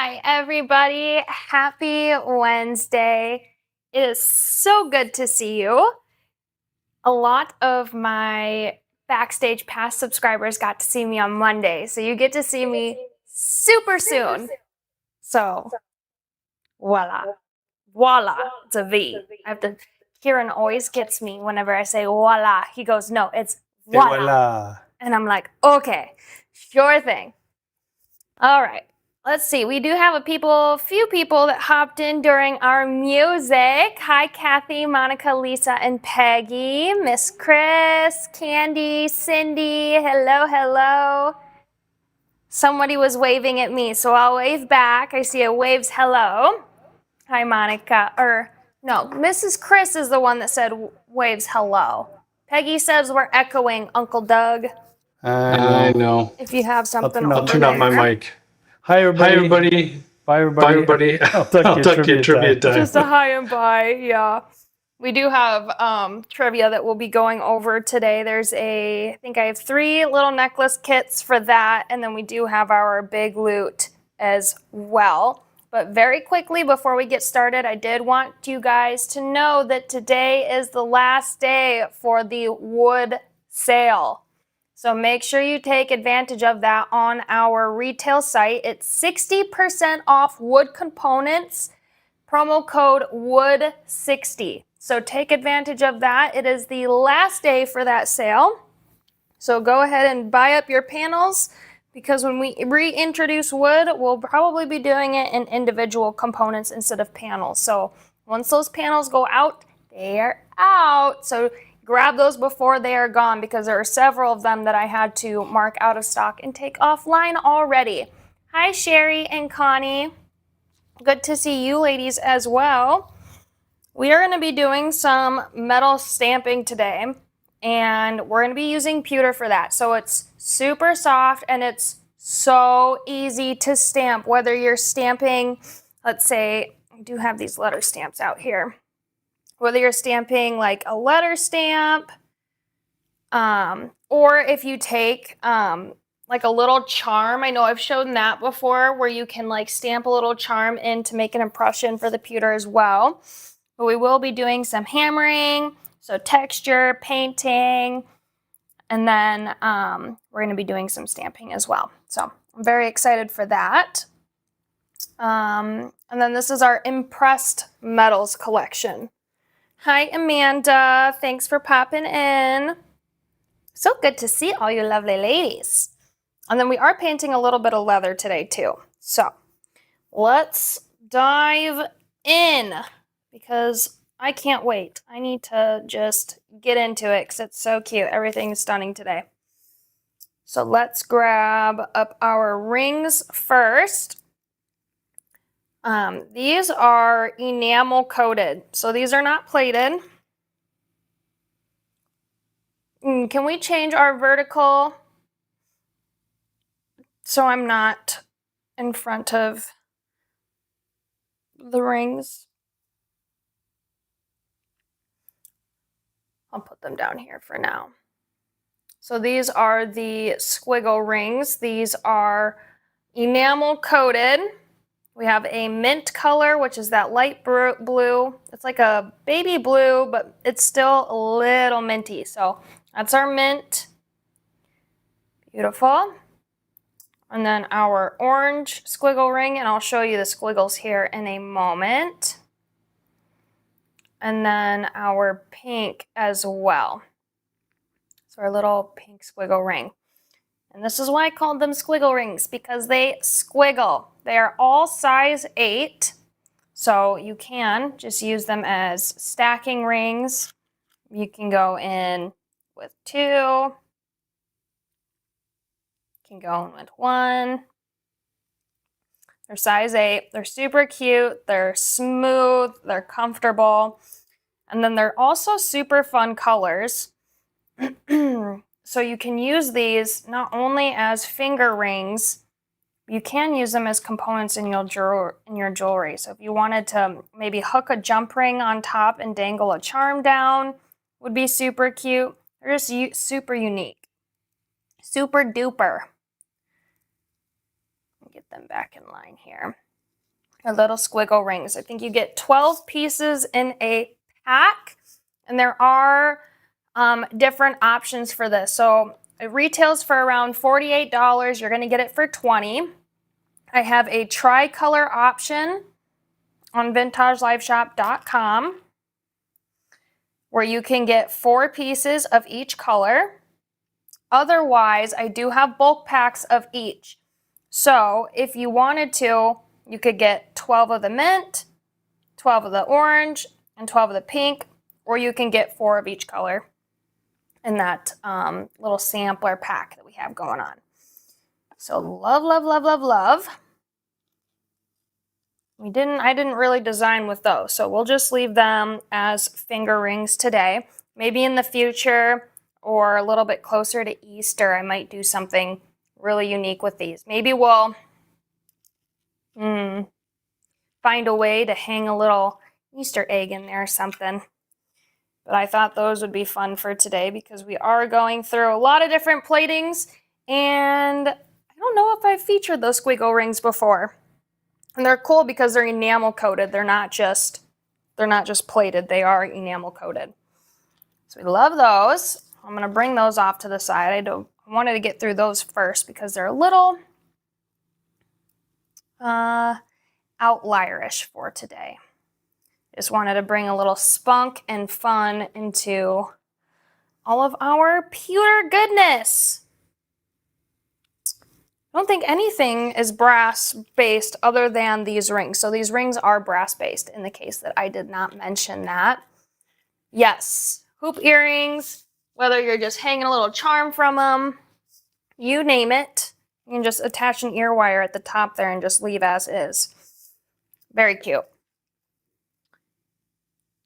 Hi, everybody. Happy Wednesday. It is so good to see you. A lot of my Backstage Pass subscribers got to see me on Monday, so you get to see me super soon. So, voila. Voila. It's a V. Kieran always gets me whenever I say voila. He goes, no, it's voila. Voila. And I'm like, okay, sure thing. All right. Let's see. We do have a few people that hopped in during our music. Hi, Kathy, Monica, Lisa, and Peggy. Miss Chris, Candy, Cindy. Hello, hello. Somebody was waving at me, so I'll wave back. I see a waves hello. Hi, Monica. No, Mrs. Chris is the one that said waves hello. Peggy says we're echoing, Uncle Doug. I know. If you have something I'll over turn there. off my mic. Hi, everybody. Bye, everybody. I'll tuck you trivia time. Just a hi and bye, yeah. We do have trivia that we'll be going over today. I think I have 3 little necklace kits for that, and then we do have our big loot as well. But very quickly, before we get started, I did want you guys to know that today is the last day for the wood sale. So make sure you take advantage of that on our retail site. It's 60% off wood components, promo code WOOD60. So take advantage of that. It is the last day for that sale. So go ahead and buy up your panels, because when we reintroduce wood, we'll probably be doing it in individual components instead of panels. So once those panels go out, they are out. So grab those before they are gone, because there are several of them that I had to mark out of stock and take offline already. Hi, Sherry and Connie. Good to see you ladies as well. We are going to be doing some metal stamping today, and we're going to be using pewter for that. So it's super soft and it's so easy to stamp, whether you're stamping, let's say, I do have these letter stamps out here. Whether you're stamping like a letter stamp, or if you take like a little charm. I know I've shown that before, where you can like stamp a little charm in to make an impression for the pewter as well. But we will be doing some hammering, so texture, painting, and then we're going to be doing some stamping as well. So I'm very excited for that. And then this is our impressed metals collection. Hi, Amanda. Thanks for popping in. So good to see all you lovely ladies. And then we are painting a little bit of leather today too. So let's dive in, because I can't wait. I need to just get into it because it's so cute. Everything is stunning today. So let's grab up our rings first. These are enamel coated, so these are not plated. Can we change our vertical so I'm not in front of the rings? I'll put them down here for now. So these are the squiggle rings. These are enamel coated. We have a mint color, which is that light blue. It's like a baby blue, but it's still a little minty. So that's our mint. Beautiful. And then our orange squiggle ring, and I'll show you the squiggles here in a moment. And then our pink as well. So our little pink squiggle ring. And this is why I called them squiggle rings, because they squiggle. They are all size 8, so you can just use them as stacking rings. You can go in with 2. You can go in with 1. They're size 8. They're super cute. They're smooth. They're comfortable. And then they're also super fun colors. So you can use these not only as finger rings, you can use them as components in your jewelry. So if you wanted to maybe hook a jump ring on top and dangle a charm down, would be super cute. They're just super unique. Super duper. Get them back in line here. or little squiggle rings. I think you get 12 pieces in a pack, and there are different options for this. So it retails for around $48. You're going to get it for $20. I have a tri-color option on vintageliveshop.com where you can get 4 pieces of each color. Otherwise, I do have bulk packs of each. So if you wanted to, you could get 12 of the mint, 12 of the orange, and 12 of the pink, or you can get 4 of each color in that little sampler pack that we have going on. So love, love, love, love, love. I didn't really design with those, so we'll just leave them as finger rings today. Maybe in the future or a little bit closer to Easter, I might do something really unique with these. Maybe we'll find a way to hang a little Easter egg in there or something. But I thought those would be fun for today because we are going through a lot of different platings, and I don't know if I've featured those squiggle rings before. And they're cool because they're enamel coated. They're not just plated. They are enamel coated. So we love those. I'm going to bring those off to the side. I wanted to get through those first because they're a little outlierish for today. Just wanted to bring a little spunk and fun into all of our pewter goodness. I don't think anything is brass based other than these rings. So these rings are brass based in the case that I did not mention that. Yes, hoop earrings, whether you're just hanging a little charm from them, you name it. You can just attach an ear wire at the top there and just leave as is. Very cute.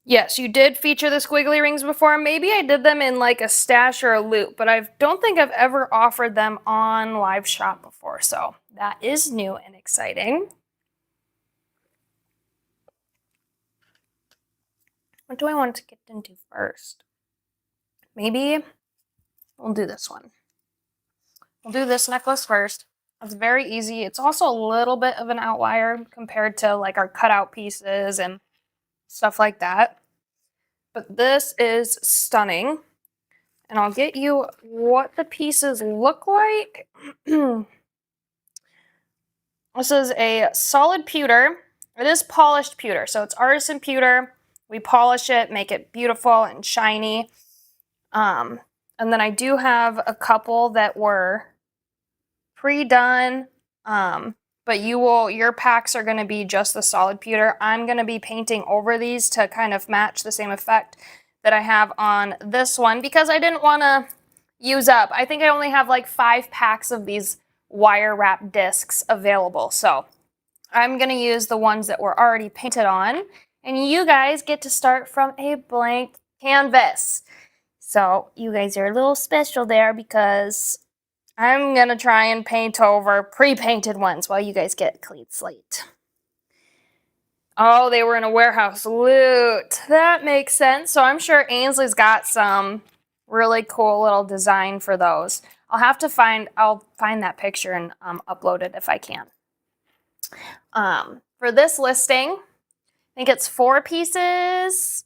Yes, you did feature the squiggly rings before. Maybe I did them in like a stash or a loop, but I don't think I've ever offered them on Live Shop before, so that is new and exciting. What do I want to get into first? Maybe we'll do this one. We'll do this necklace first. It's very easy. It's also a little bit of an outlier compared to like our cutout pieces and stuff like that. But this is stunning. And I'll get you what the pieces look like. This is a solid pewter. It is polished pewter, so it's artisan pewter. We polish it, make it beautiful and shiny. And then I do have a couple that were pre-done, but your packs are going to be just the solid pewter. I'm going to be painting over these to kind of match the same effect that I have on this one because I didn't want to use up. I think I only have like 5 packs of these wire wrap discs available, so I'm going to use the ones that were already painted on, and you guys get to start from a blank canvas. So you guys are a little special there because I'm going to try and paint over pre-painted ones while you guys get a clean slate. Oh, they were in a warehouse loot. That makes sense. So I'm sure Ainsley's got some really cool little design for those. I'll find that picture and upload it if I can. For this listing, I think it's 4 pieces.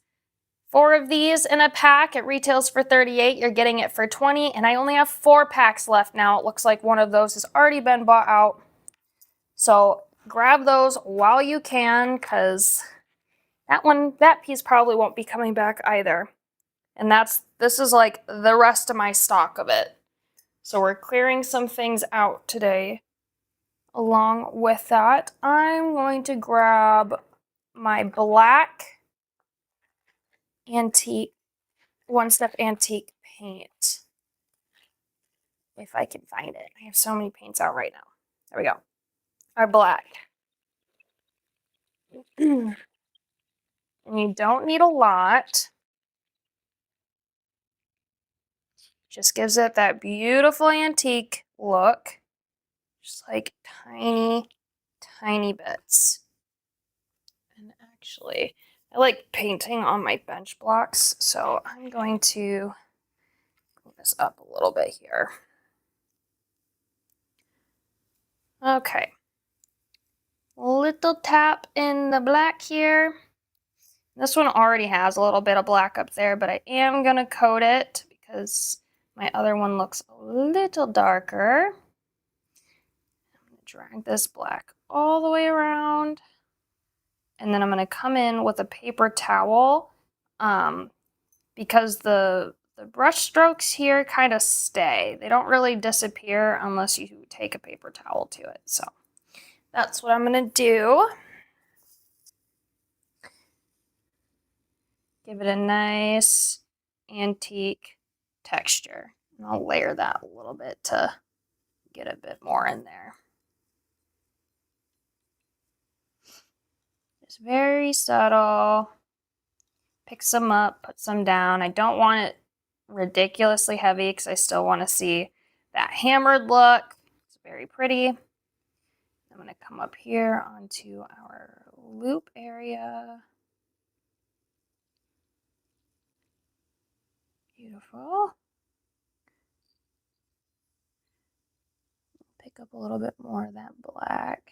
4 of these in a pack. It retails for $38. You're getting it for $20, and I only have 4 packs left now. It looks like one of those has already been bought out. So grab those while you can, because that piece probably won't be coming back either. And this is like the rest of my stock of it. So we're clearing some things out today. Along with that, I'm going to grab my black antique, One Step Antique paint. If I can find it. I have so many paints out right now. There we go. Our black. And you don't need a lot. Just gives it that beautiful antique look. Just like tiny, tiny bits. And actually, I like painting on my bench blocks, so I'm going to clean this up a little bit here. Okay. little tap in the black here. This one already has a little bit of black up there, but I am going to coat it because my other one looks a little darker. I'm going to drag this black all the way around. And then I'm going to come in with a paper towel because the brush strokes here kind of stay. They don't really disappear unless you take a paper towel to it. So that's what I'm going to do. Give it a nice antique texture. And I'll layer that a little bit to get a bit more in there. Just very subtle. Pick some up, put some down. I don't want it ridiculously heavy because I still want to see that hammered look. It's very pretty. I'm going to come up here onto our loop area. Beautiful. Pick up a little bit more of that black.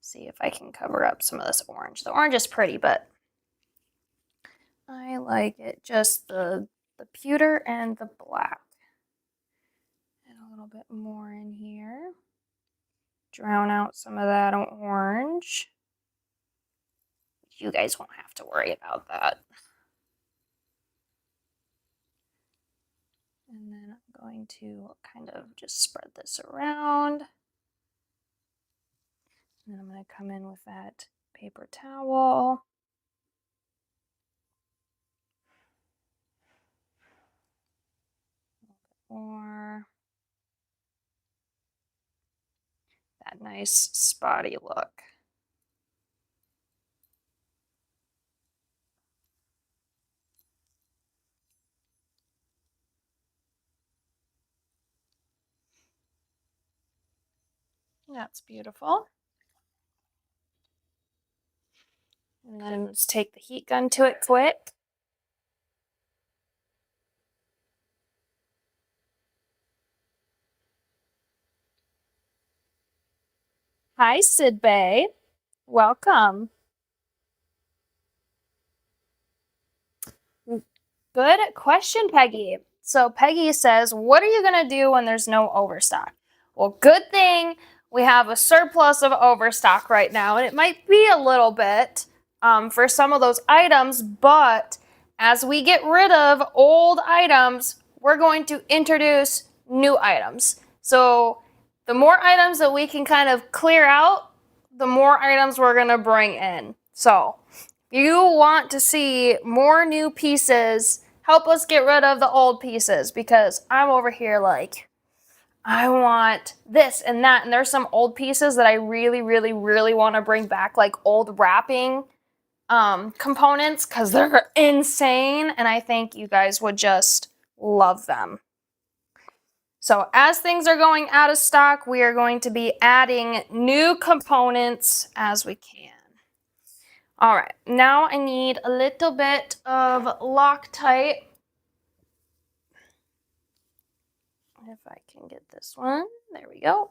See if I can cover up some of this orange. The orange is pretty, but I like it just the pewter and the black. And a little bit more in here. Drown out some of that orange. You guys won't have to worry about that. And then I'm going to kind of just spread this around. And then I'm going to come in with that paper towel. A little bit more. That nice spotty look. That's beautiful. And then let's take the heat gun to it quick. Hi, Sid Bay. Welcome. Good question, Peggy. So Peggy says, what are you going to do when there's no overstock? Well, good thing we have a surplus of overstock right now, and it might be a little bit for some of those items, but as we get rid of old items, we're going to introduce new items. So the more items that we can kind of clear out, the more items we're going to bring in. So if you want to see more new pieces, help us get rid of the old pieces, because I'm over here like, I want this and that. And there's some old pieces that I really, really, really want to bring back, like old wrapping components, because they're insane. And I think you guys would just love them. So as things are going out of stock, we are going to be adding new components as we can. All right, now I need a little bit of Loctite. If I can get this one, there we go.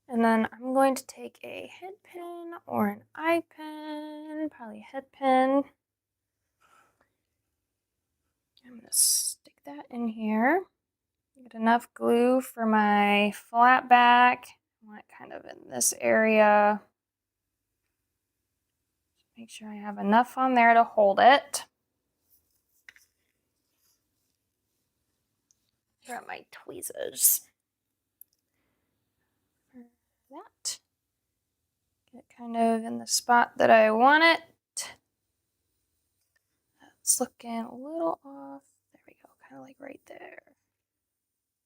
And then I'm going to take a head pin or an eye pin, probably a head pin. I'm going to stick that in here. Get enough glue for my flat back. I want it kind of in this area. Make sure I have enough on there to hold it. Here are my tweezers. That. Get kind of in the spot that I want it. That's looking a little off. There we go, kind of like right there.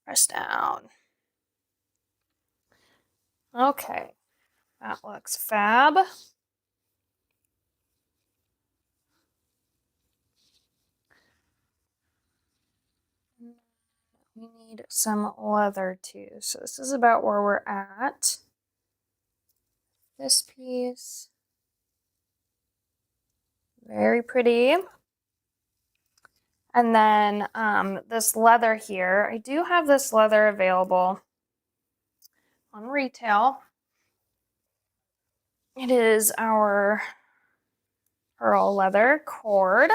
Press down. Okay, that looks fab. We need some leather too. So this is about where we're at. This piece. Very pretty. And then this leather here. I do have this leather available. on retail. It is our pearl leather cord.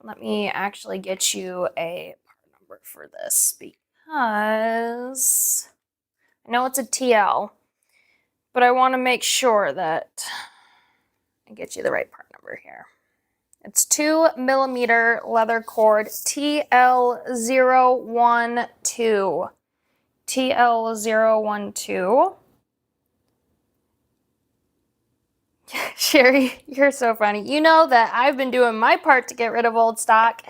Let me actually get you a part number for this because I know it's a TL, but I want to make sure that I get you the right part number here. It's 2mm leather cord TL012. TL012. Sherry, you're so funny. You know that I've been doing my part to get rid of old stock.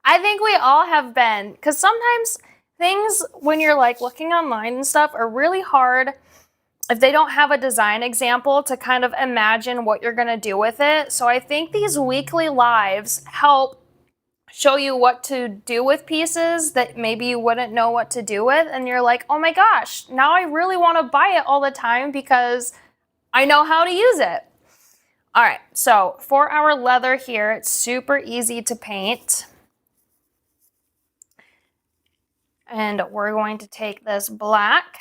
I think we all have been, because sometimes things, when you're like looking online and stuff, are really hard if they don't have a design example to kind of imagine what you're going to do with it. So I think these weekly lives help show you what to do with pieces that maybe you wouldn't know what to do with. And you're like, oh my gosh, now I really want to buy it all the time because I know how to use it. All right, so for our leather here, it's super easy to paint. And we're going to take this black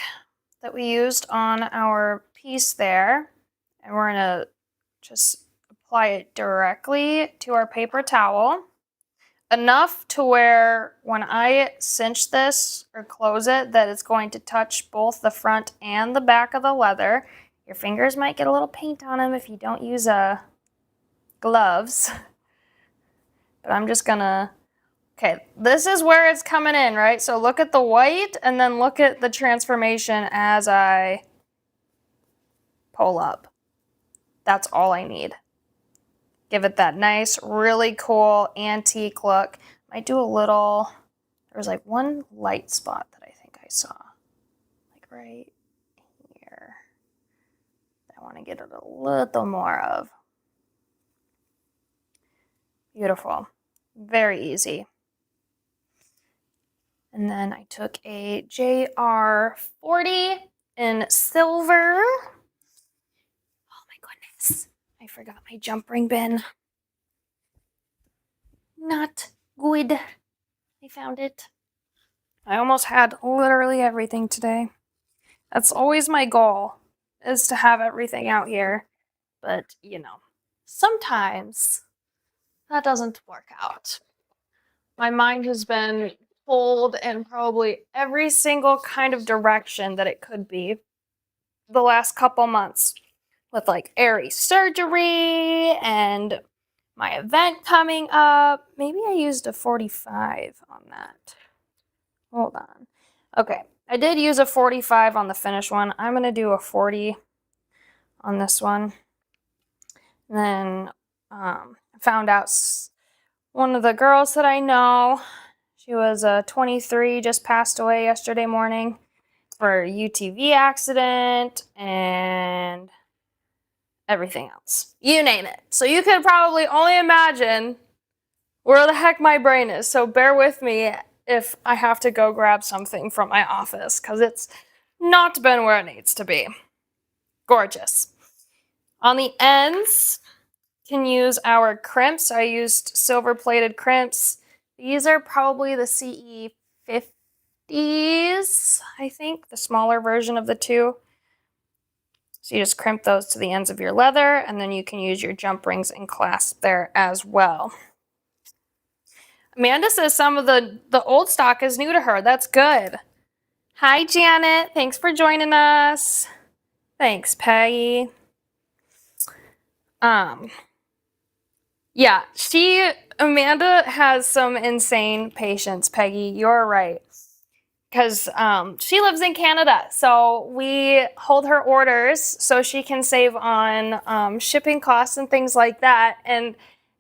that we used on our piece there, and we're gonna just apply it directly to our paper towel. Enough to where when I cinch this or close it, that it's going to touch both the front and the back of the leather. Your fingers might get a little paint on them if you don't use gloves. But I'm just gonna, okay, this is where it's coming in, right? So look at the white and then look at the transformation as I pull up. That's all I need. Give it that nice, really cool antique look. Might do a little, there was like one light spot that I think I saw. Like right here. I want to get it a little more of. Beautiful. Very easy. And then I took a JR40 in silver. Oh my goodness. I forgot my jump ring bin. Not good. I found it. I almost had literally everything today. That's always my goal, is to have everything out here. But, you know, sometimes that doesn't work out. My mind has been pulled in probably every single kind of direction that it could be the last couple months, with like Aries surgery and my event coming up. Maybe I used a 45 on that. Hold on. Okay, I did use a 45 on the finished one. I'm going to do a 40 on this one. And then found out one of the girls that I know, she was 23, just passed away yesterday morning for a UTV accident and everything else. You name it. So you could probably only imagine where the heck my brain is. So bear with me if I have to go grab something from my office, because it's not been where it needs to be. Gorgeous. On the ends, can use our crimps. I used silver plated crimps. These are probably the CE50s, I think, the smaller version of the two. So you just crimp those to the ends of your leather, and then you can use your jump rings and clasp there as well. Amanda says some of the old stock is new to her. That's good. Hi, Janet. Thanks for joining us. Thanks, Peggy. Yeah, Amanda has some insane patience, Peggy. You're right. Because she lives in Canada, so we hold her orders so she can save on shipping costs and things like that. And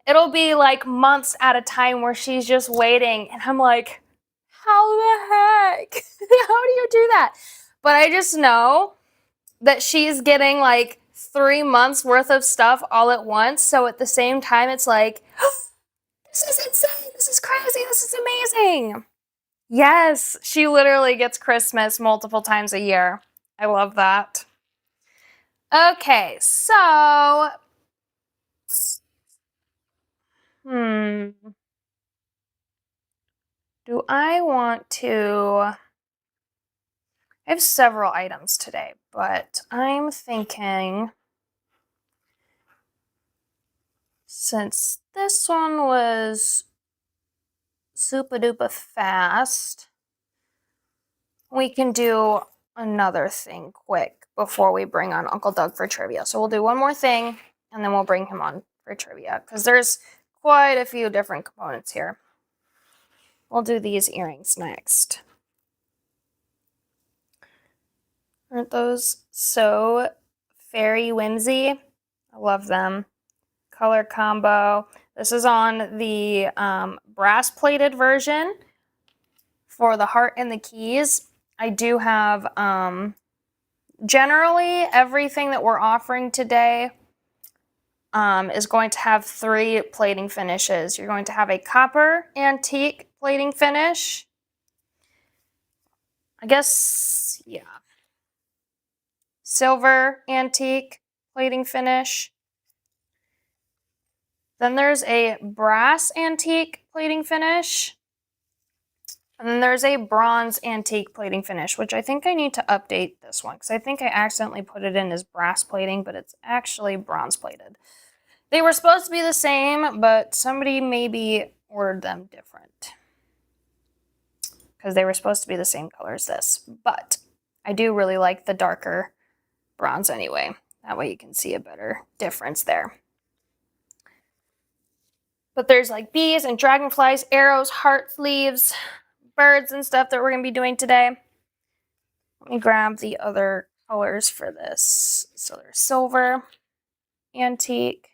it'll be like months at a time where she's just waiting. And I'm like, how the heck? How do you do that? But I just know that she's getting like 3 months worth of stuff all at once. So at the same time, it's like, this is insane. This is crazy. This is amazing. Yes, she literally gets Christmas multiple times a year. I love that. Okay, so do I want to, I have several items today, but I'm thinking since this one was super duper fast, we can do another thing quick before we bring on Uncle Doug for trivia. So we'll do one more thing and then we'll bring him on for trivia because there's quite a few different components here. We'll do these earrings next. Aren't those so fairy whimsy? I love them. Color combo. This is on the brass plated version for the heart and the keys. I do have generally everything that we're offering today is going to have 3 plating finishes. You're going to have a copper antique plating finish. I guess, yeah. Silver antique plating finish. Then there's a brass antique plating finish. And then there's a bronze antique plating finish, which I think I need to update this one because I think I accidentally put it in as brass plating, but it's actually bronze plated. They were supposed to be the same, but somebody maybe ordered them different because they were supposed to be the same color as this. But I do really like the darker bronze anyway. That way you can see a better difference there. But there's like bees and dragonflies, arrows, hearts, leaves, birds and stuff that we're going to be doing today. Let me grab the other colors for this. So there's silver, antique.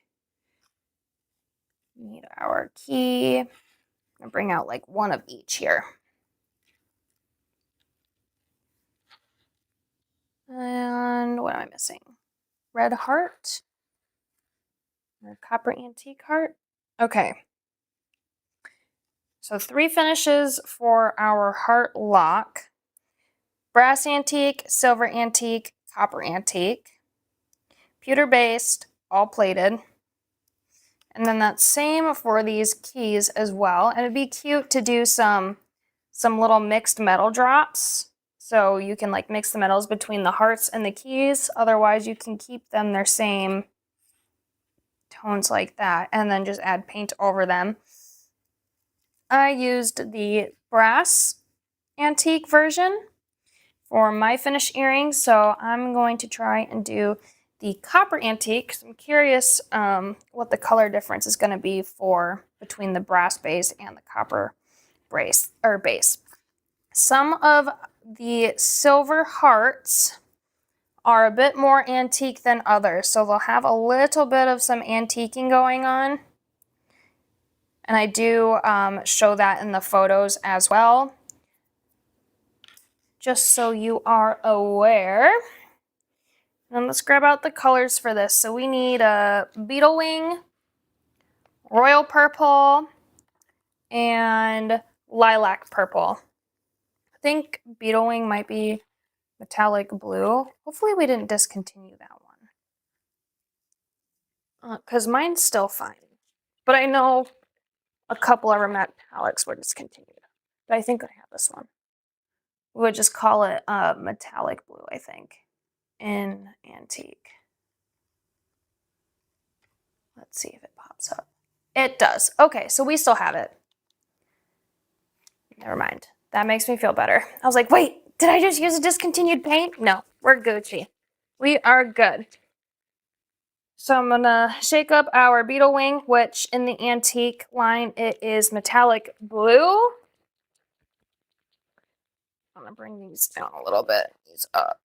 We need our key. I'm going to bring out like one of each here. And what am I missing? Red heart. Or copper antique heart. Okay. So 3 finishes for our heart lock. Brass antique, silver antique, copper antique. Pewter based, all plated. And then that same for these keys as well. And it'd be cute to do some little mixed metal drops. So you can like mix the metals between the hearts and the keys. Otherwise you can keep them their same tones like that and then just add paint over them. I used the brass antique version for my finished earrings, so I'm going to try and do the copper antique because I'm curious what the color difference is going to be for between the brass base and the copper base. Some of the silver hearts are a bit more antique than others, so they'll have a little bit of some antiquing going on. And I do show that in the photos as well, just so you are aware. And let's grab out the colors for this. So we need a beetle wing, royal purple, and lilac purple. I think beetle wing might be metallic blue. Hopefully we didn't discontinue that one. Because mine's still fine. But I know a couple of our metallics were discontinued. But I think I have this one. We would just call it metallic blue, I think, in antique. Let's see if it pops up. It does. Okay, so we still have it. Never mind. That makes me feel better. I was like, wait, did I just use a discontinued paint? No, we're Gucci. We are good. So I'm gonna shake up our beetle wing, which in the antique line, it is metallic blue. I'm gonna bring these down a little bit, these up.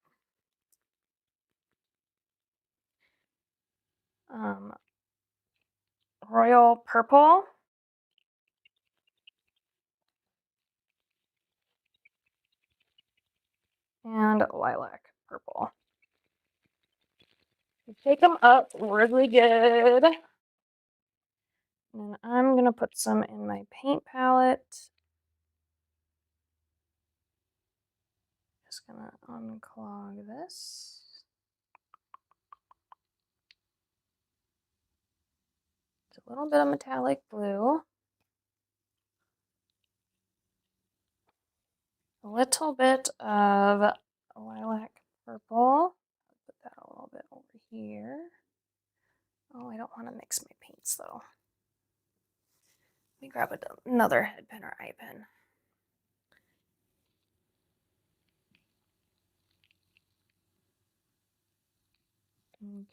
Royal purple. And lilac purple. Shake them up really good. And I'm gonna put some in my paint palette. Just gonna unclog this. It's a little bit of metallic blue. A little bit of lilac purple. Put that a little bit over here. Oh, I don't want to mix my paints though. Let me grab another head pen or eye pen.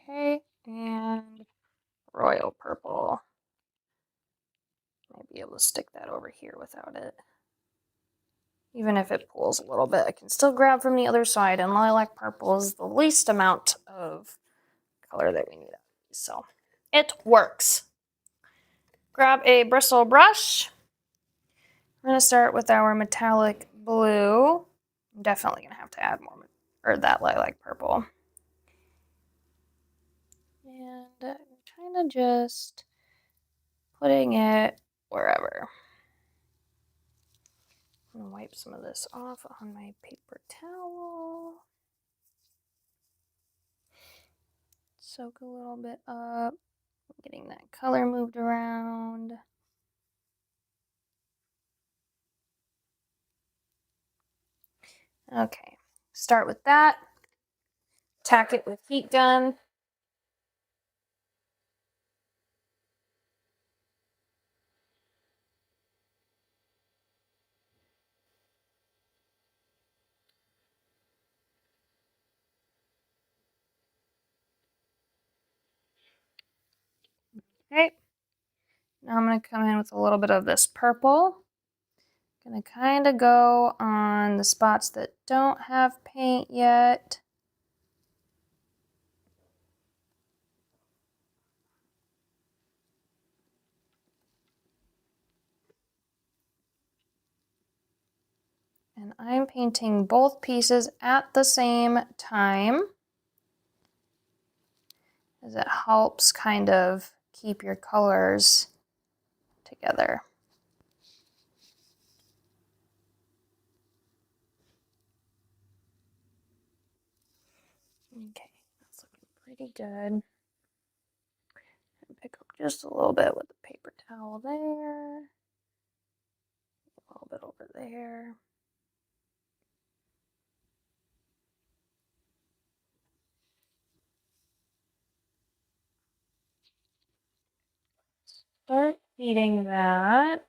Okay, and royal purple. Might be able to stick that over here without it. Even if it pulls a little bit, I can still grab from the other side, and lilac purple is the least amount of color that we need. So it works. Grab a bristle brush. We're going to start with our metallic blue. I'm definitely going to have to add more, or that lilac purple. And I'm kind of just putting it wherever. I'm going to wipe some of this off on my paper towel. Soak a little bit up. Getting that color moved around. Okay, start with that. Tack it with heat gun. Okay, now I'm going to come in with a little bit of this purple. Going to kind of go on the spots that don't have paint yet. And I'm painting both pieces at the same time, as it helps kind of keep your colors together. Okay, that's looking pretty good. Pick up just a little bit with the paper towel there, a little bit over there. Start heating that.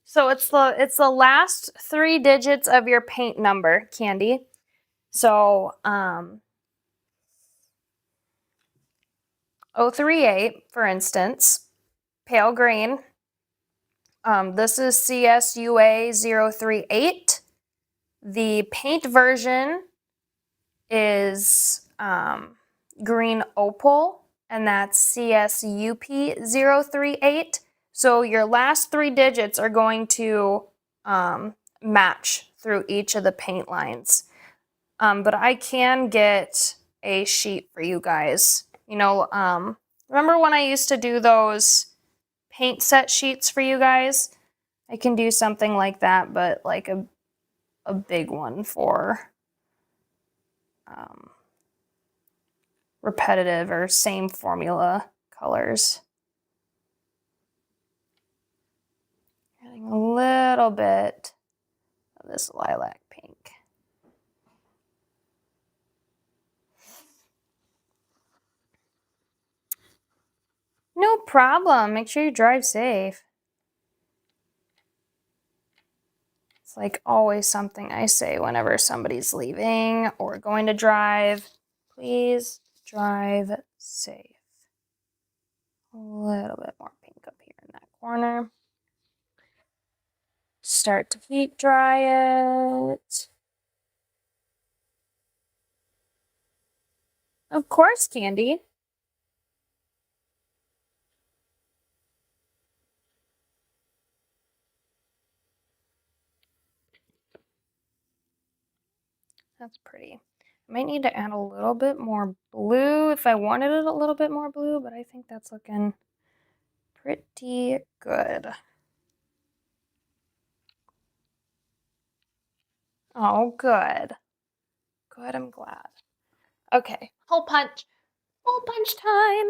So it's the last 3 digits of your paint number, Candy. So 038, for instance, pale green. This is CSUA 038. The paint version is green opal, and that's CSUP 038. So your last 3 digits are going to match through each of the paint lines. But I can get a sheet for you guys. You know, remember when I used to do those paint set sheets for you guys? I can do something like that, but like a big one for repetitive or same formula colors. Adding a little bit of this lilac pink. No problem. Make sure you drive safe. It's like always something I say whenever somebody's leaving or going to drive. Please drive safe. A little bit more pink up here in that corner. Start to heat dry it. Of course, Candy. That's pretty. I might need to add a little bit more blue if I wanted it a little bit more blue, but I think that's looking pretty good. Oh, good. Good, I'm glad. Okay, hole punch. Hole punch time.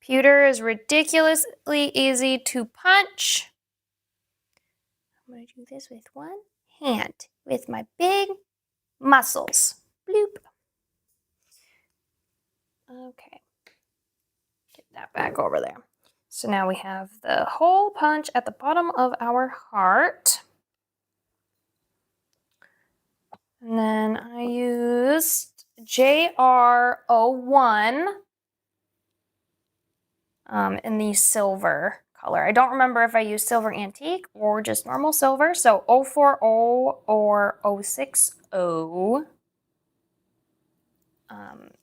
Pewter is ridiculously easy to punch. I'm going to do this with one hand with my big muscles. Bloop. Okay. Get that back over there. So now we have the hole punch at the bottom of our heart. And then I used JR01 in the silver color. I don't remember if I used silver antique or just normal silver. So 040 or 060.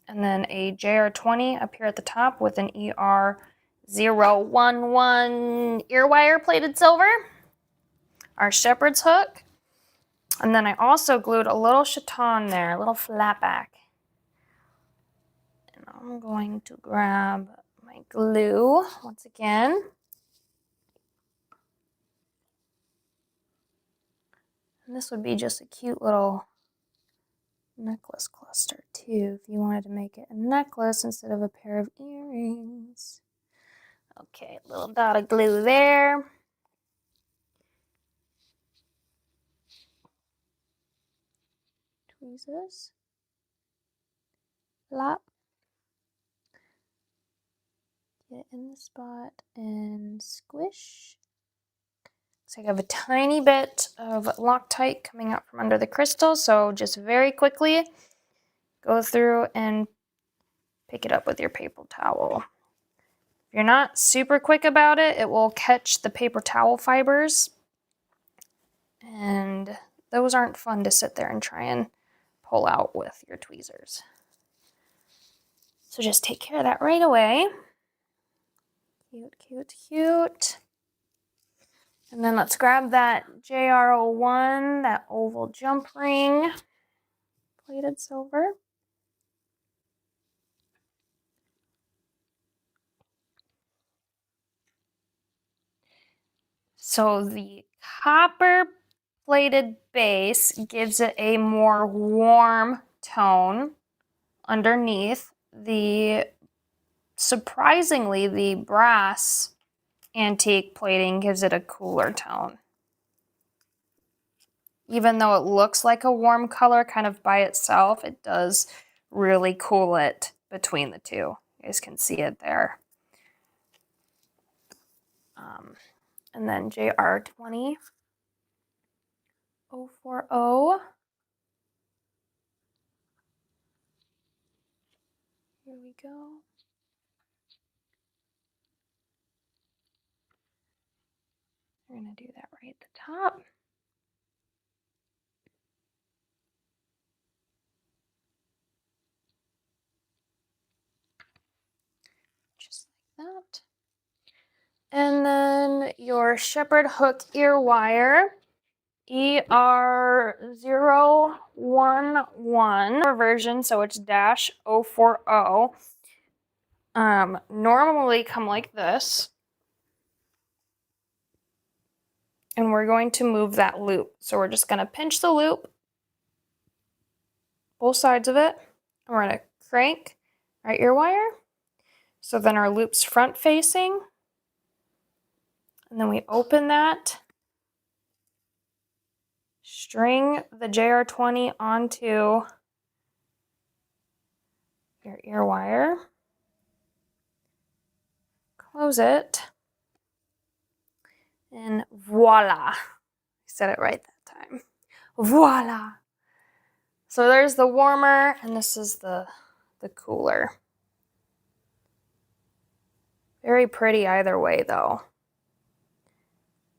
And then a JR20 up here at the top with an ER011 ear wire plated silver. Our shepherd's hook. And then I also glued a little chaton there, a little flat back. And I'm going to grab my glue once again. And this would be just a cute little necklace cluster too, if you wanted to make it a necklace instead of a pair of earrings. Okay, a little dot of glue there. Tweezers. Flop. Get in the spot and squish. Looks like I have a tiny bit of Loctite coming out from under the crystal, so just very quickly go through and pick it up with your paper towel. If you're not super quick about it, it will catch the paper towel fibers, and those aren't fun to sit there and try and pull out with your tweezers. So just take care of that right away. Cute, cute, cute. And then let's grab that JR01, that oval jump ring, plated silver. So the copper plated base gives it a more warm tone underneath. Surprisingly, the brass antique plating gives it a cooler tone. Even though it looks like a warm color kind of by itself, it does really cool it between the two. You guys can see it there. And then JR20 040. Here we go. We're going to do that right at the top. Just like that. And then your shepherd hook ear wire, ER011 version, so it's -040. Normally come like this. And we're going to move that loop. So we're just going to pinch the loop, both sides of it, and we're going to crank our ear wire. So then our loop's front facing. And then we open that, string the JR20 onto your ear wire, close it, and voila. I said it right that time. Voila. So there's the warmer, and this is the cooler. Very pretty either way, though.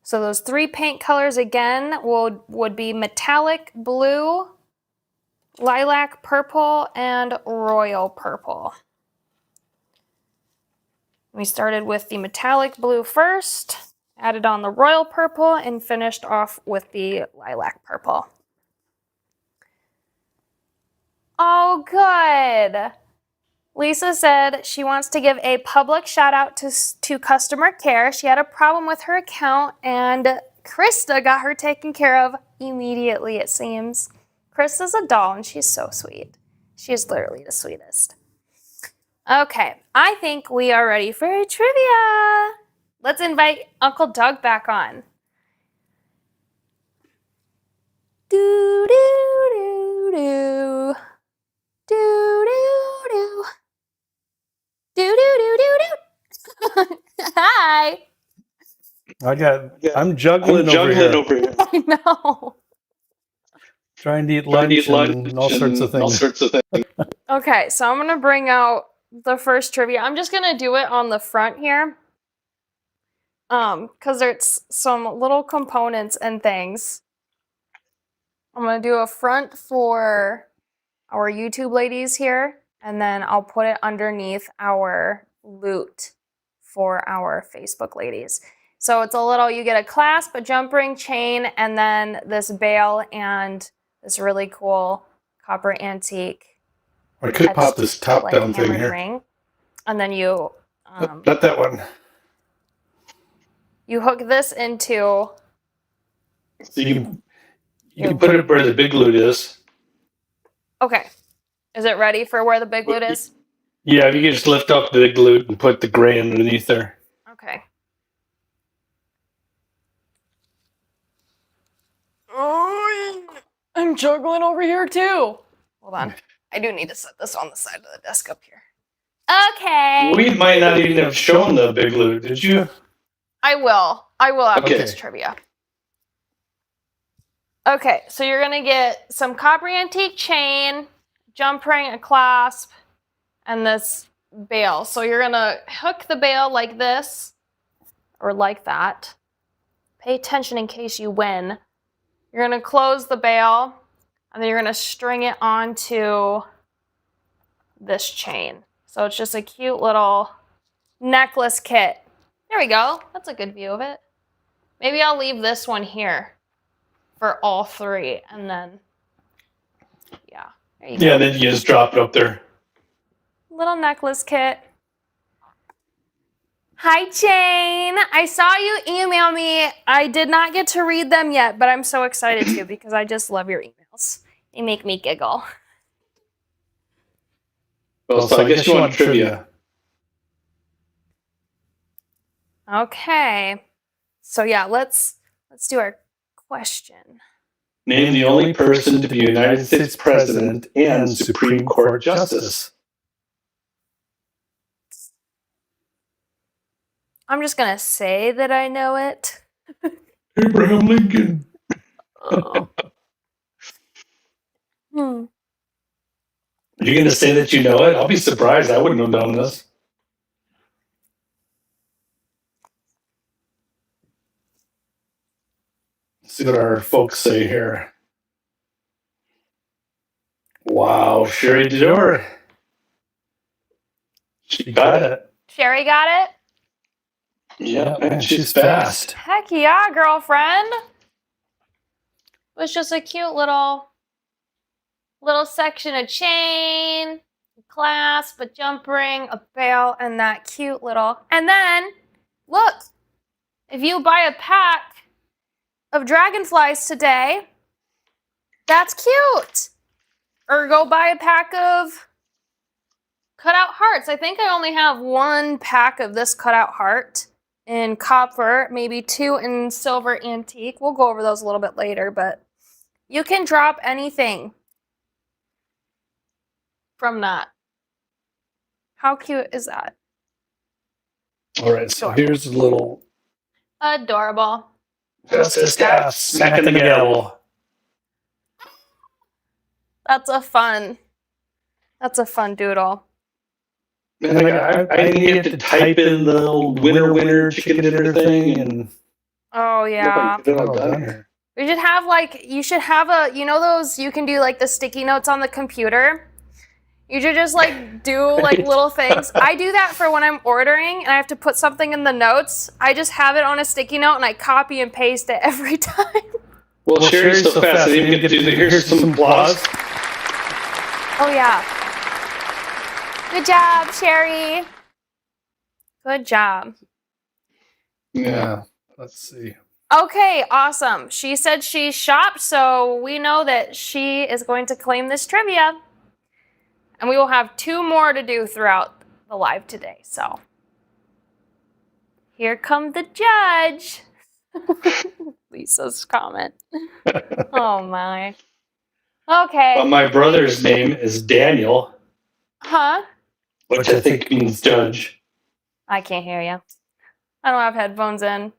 So those three paint colors again would be metallic blue, lilac purple, and royal purple. We started with the metallic blue first, added on the royal purple, and finished off with the lilac purple. Oh, good. Lisa said she wants to give a public shout out to customer care. She had a problem with her account and Krista got her taken care of immediately, it seems. Krista's a doll, and she's so sweet. She is literally the sweetest. Okay, I think we are ready for trivia. Let's invite Uncle Doug back on. Do do do do do do do do do do do. Hi. I'm juggling over here. I know. Trying to eat lunch and all sorts of things. Okay, so I'm gonna bring out the first trivia. I'm just gonna do it on the front here. Because there's some little components and things. I'm gonna do a front for our YouTube ladies here, and then I'll put it underneath our loot for our Facebook ladies. So it's a little, you get a clasp, a jump ring, chain, and then this bail and this really cool copper antique. I could pop this top down thing here. Ring. And then you not that one. You hook this into. So you can put it where the big loot is. Okay. Is it ready for where the big loot is? Yeah, you can just lift up the big loot and put the gray underneath there. Okay. Oh, I'm juggling over here too. Hold on. I do need to set this on the side of the desk up here. Okay. We might not even have shown the big loot, did you? I will after this trivia. Okay, so you're going to get some copper antique chain, jump ring, a clasp, and this bail. So you're going to hook the bail like this, or like that. Pay attention in case you win. You're going to close the bail, and then you're going to string it onto this chain. So it's just a cute little necklace kit. There we go. That's a good view of it. Maybe I'll leave this one here for all three, and then, yeah. There you go. Yeah, then you just drop it up there. Little necklace kit. Hi, Jane. I saw you email me. I did not get to read them yet, but I'm so excited to because I just love your emails. They make me giggle. Well, so I guess you want trivia. Okay. So yeah, let's do our question. Name the only person to be United States President and Supreme Court Justice. I'm just gonna say that I know it. Abraham Lincoln. Oh. You're gonna say that you know it? I'll be surprised. I wouldn't have known this. Let's see what our folks say here. Wow, Sherry Didor. She got it. Sherry got it? Yeah, man, she's fast. Heck yeah, girlfriend. It was just a cute little section of chain, a clasp, a jump ring, a bail, and that cute little. And then, look, if you buy a pack of dragonflies today, that's cute. Or go buy a pack of cutout hearts. I think I only have one pack of this cutout heart in copper, maybe two in silver antique. We'll go over those a little bit later, but you can drop anything from that. How cute is that? All right, so here's a little... Adorable. Justice staff smacking the gavel. That's a fun doodle. And I needed to type in the old winner, chicken dinner thing. And oh, yeah. We should have, like, you should have you know those, you can do, like, the sticky notes on the computer? You should just, like, do, like, little things. I do that for when I'm ordering and I have to put something in the notes. I just have it on a sticky note and I copy and paste it every time. Well, Sherry's so fast, I didn't even get to do the here's some applause. Oh, yeah. Good job, Sherry. Good job. Yeah, let's see. Okay, awesome. She said she shopped, so we know that she is going to claim this trivia. And we will have 2 more to do throughout the live today. So here come the judge. Lisa's comment. Oh my. Okay. But my brother's name is Daniel. Huh? Which I think means judge. I can't hear you. I don't have headphones in.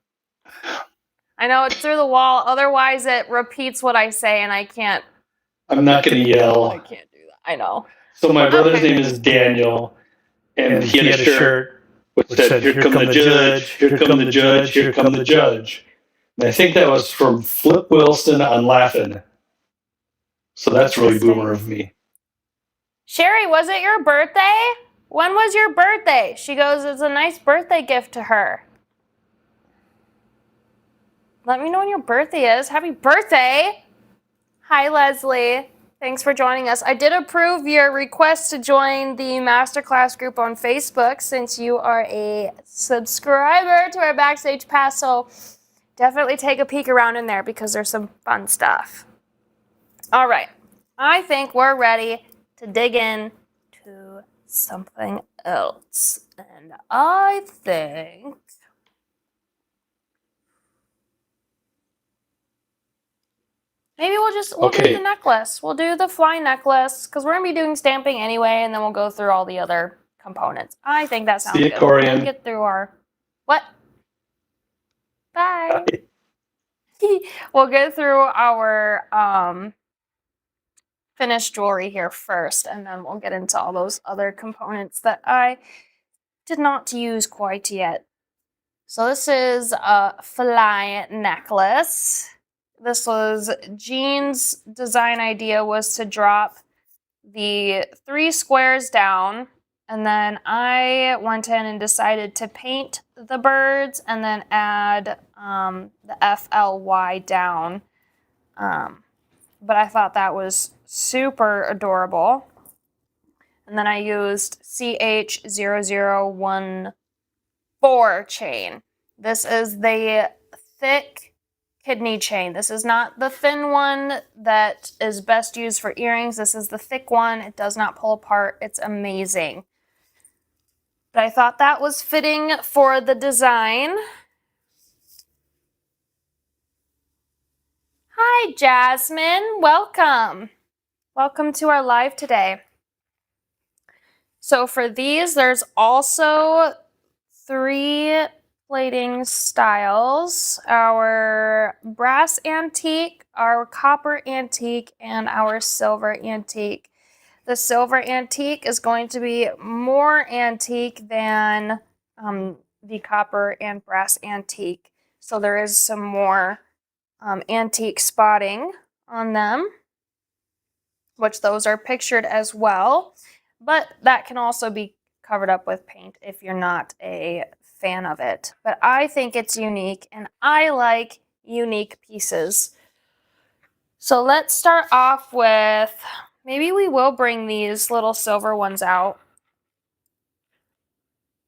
I know it's through the wall. Otherwise, it repeats what I say, and I can't. I'm not going to yell. I can't do that. I know. So my brother's name is Daniel, and he had a shirt which said, "Here come the judge, here come the judge, here come the judge." And I think that was from Flip Wilson on Laughing. So that's really boomer of me. Sherry, was it your birthday? When was your birthday? She goes, it's a nice birthday gift to her. Let me know when your birthday is. Happy birthday. Hi, Leslie. Thanks for joining us. I did approve your request to join the masterclass group on Facebook since you are a subscriber to our Backstage Pass. So definitely take a peek around in there because there's some fun stuff. All right. I think we're ready to dig in to something else. And I think maybe we'll do the necklace. We'll do the fly necklace because we're going to be doing stamping anyway, and then we'll go through all the other components. I think that sounds good. Corian. We'll get through our... What? Bye. We'll get through our finished jewelry here first, and then we'll get into all those other components that I did not use quite yet. So this is a fly necklace. This was Jean's design idea, was to drop the 3 squares down, and then I went in and decided to paint the birds and then add the FLY down. But I thought that was super adorable. And then I used CH0014 chain. This is the thick kidney chain. This is not the thin one that is best used for earrings. This is the thick one. It does not pull apart. It's amazing. But I thought that was fitting for the design. Hi, Jasmine. Welcome. Welcome to our live today. So for these, there's also 3 plating styles: our brass antique, our copper antique, and our silver antique. The silver antique is going to be more antique than the copper and brass antique. So there is some more antique spotting on them, which those are pictured as well. But that can also be covered up with paint if you're not a fan of it. But I think it's unique, and I like unique pieces. So let's start off with, maybe we will bring these little silver ones out.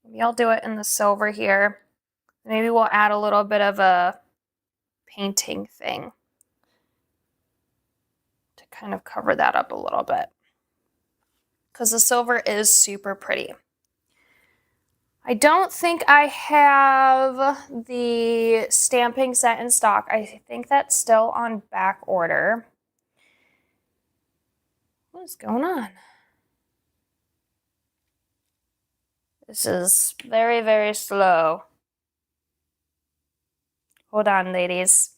Maybe I'll do it in the silver here. Maybe we'll add a little bit of a painting thing to kind of cover that up a little bit, because the silver is super pretty. I don't think I have the stamping set in stock. I think that's still on back order. What is going on? This is very, very slow. Hold on, ladies.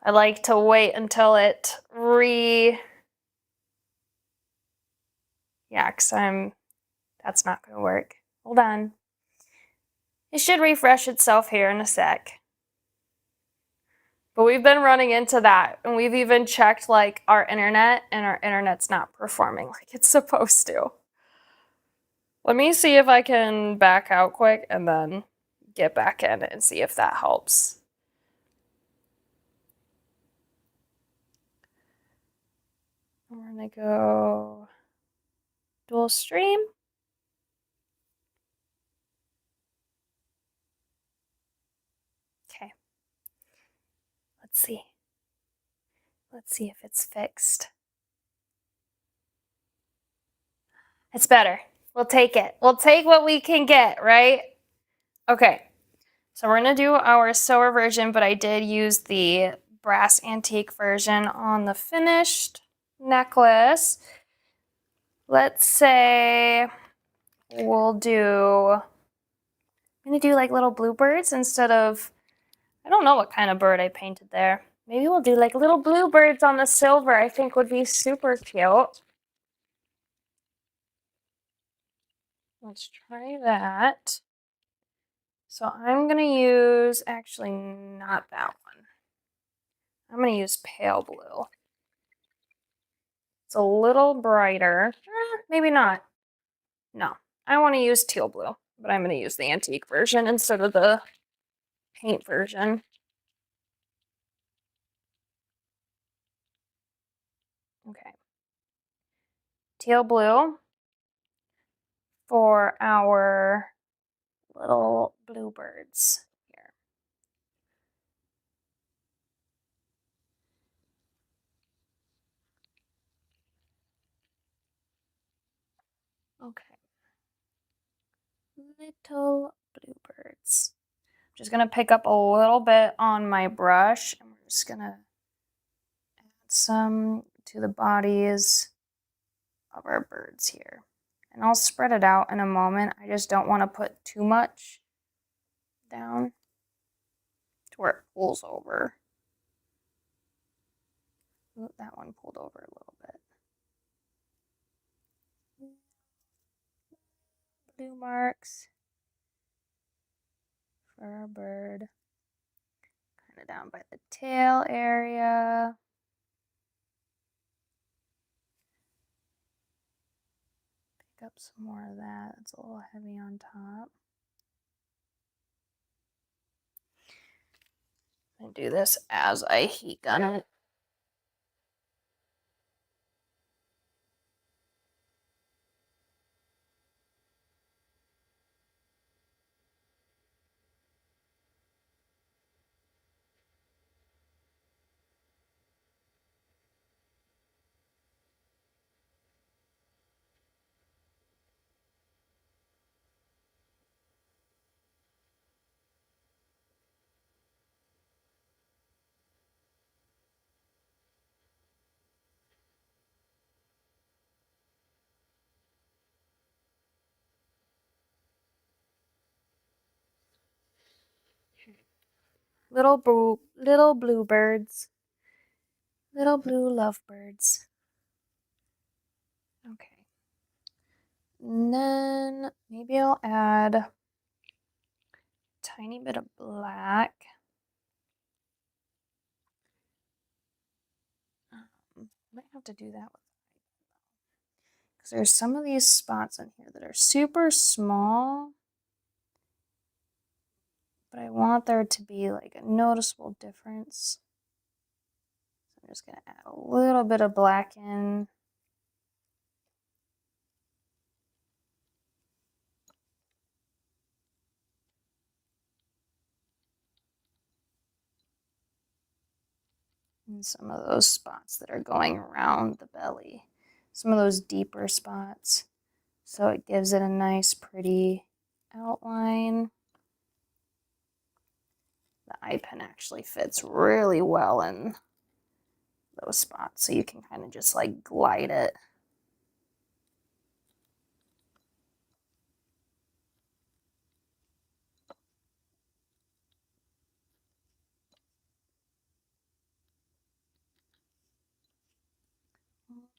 I like to wait until it Yeah, because that's not going to work. Hold on. It should refresh itself here in a sec. But we've been running into that, and we've even checked like our internet, and our internet's not performing like it's supposed to. Let me see if I can back out quick and then get back in and see if that helps. We're gonna go dual stream. Okay. Let's see. Let's see if it's fixed. It's better. We'll take it. We'll take what we can get, right? Okay. So we're going to do our silver version, but I did use the brass antique version on the finished necklace. Let's say we'll do, I'm going to do like little bluebirds instead of, I don't know what kind of bird I painted there. Maybe we'll do like little bluebirds on the silver. I think would be super cute. Let's try that. So I'm going to use, actually not that one. I'm going to use pale blue. It's a little brighter. Maybe not. No, I want to use teal blue, but I'm going to use the antique version instead of the paint version. Okay. Teal blue for our little bluebirds here. Okay. Little bluebirds. I'm just going to pick up a little bit on my brush and we're just going to add some to the bodies of our birds here. And I'll spread it out in a moment. I just don't want to put too much down to where it pulls over. Ooh, that one pulled over a little bit. Blue marks for our bird. Kind of down by the tail area. Pick up some more of that. It's a little heavy on top. I do this as I heat gun it. Little bluebirds. Little blue lovebirds. Okay. And then maybe I'll add a tiny bit of black. Might have to do that with because there's some of these spots in here that are super small, but I want there to be like a noticeable difference. So I'm just going to add a little bit of black in. And some of those spots that are going around the belly, some of those deeper spots. So it gives it a nice, pretty outline. The eye pen actually fits really well in those spots, so you can kind of just like glide it.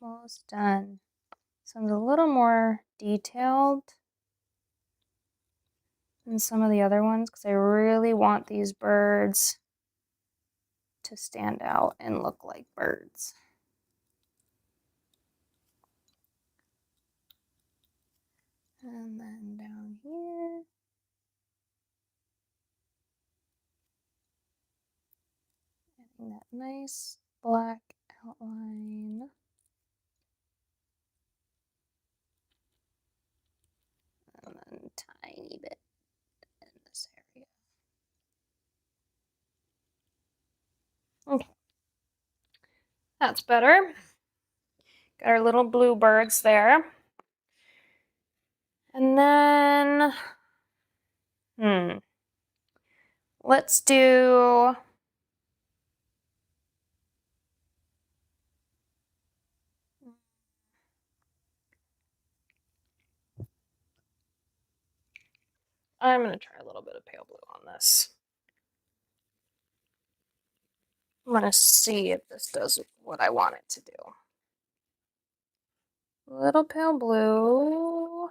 Almost done. This one's a little more detailed than some of the other ones because I really want these birds to stand out and look like birds. And then down here. Adding that nice black outline. And then tiny bit in this area. Okay. That's better. Got our little bluebirds there. And then, let's do, I'm going to try a little bit of pale blue on this. I'm going to see if this does what I want it to do. Little pale blue.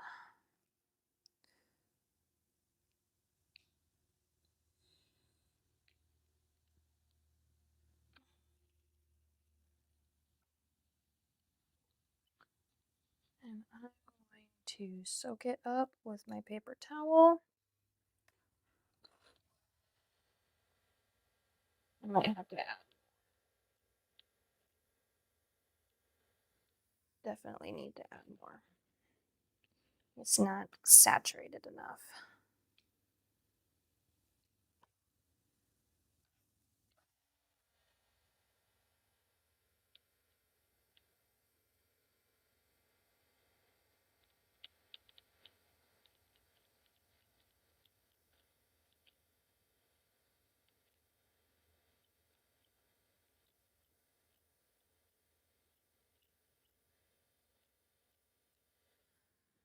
And I'm going to soak it up with my paper towel. I might have to add. Definitely need to add more. It's not saturated enough.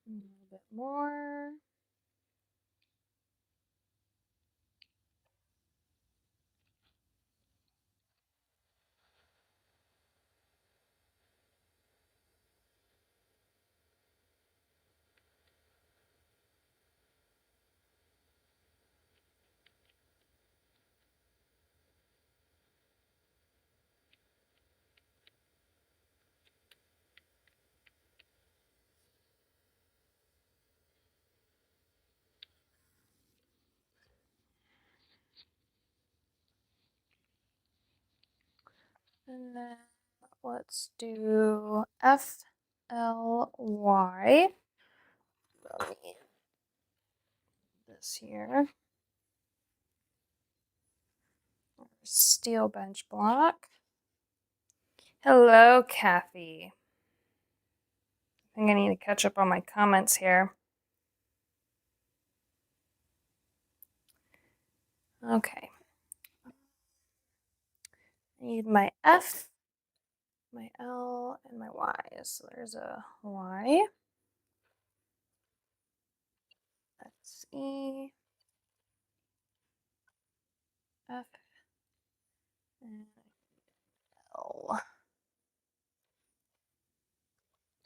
A little bit more. And then let's do FLY. This here. Steel bench block. Hello, Kathy. I think I need to catch up on my comments here. Okay. I need my F, my L, and my Y. So there's a Y. That's E, F, and L.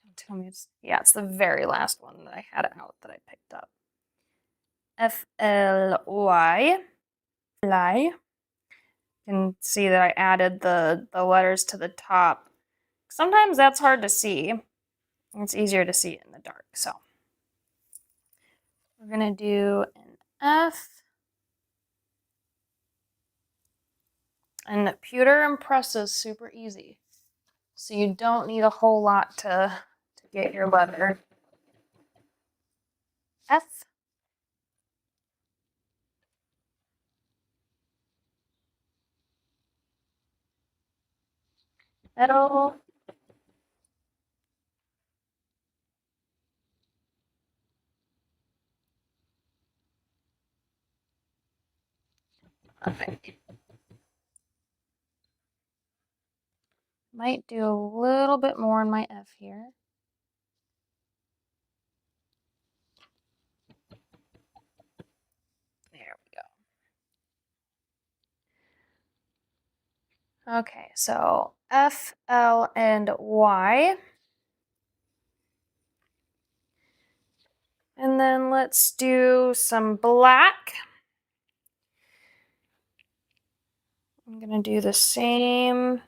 Don't tell me it's, yeah, it's the very last one that I had out that I picked up. FLY. Fly. You can see that I added the letters to the top. Sometimes that's hard to see. It's easier to see it in the dark. So we're gonna do an F. And the pewter impress is super easy. So you don't need a whole lot to get your letter. F. L. Okay. Might do a little bit more in my F here. There we go. Okay, so F, L, and Y. And then let's do some black. I'm gonna do the same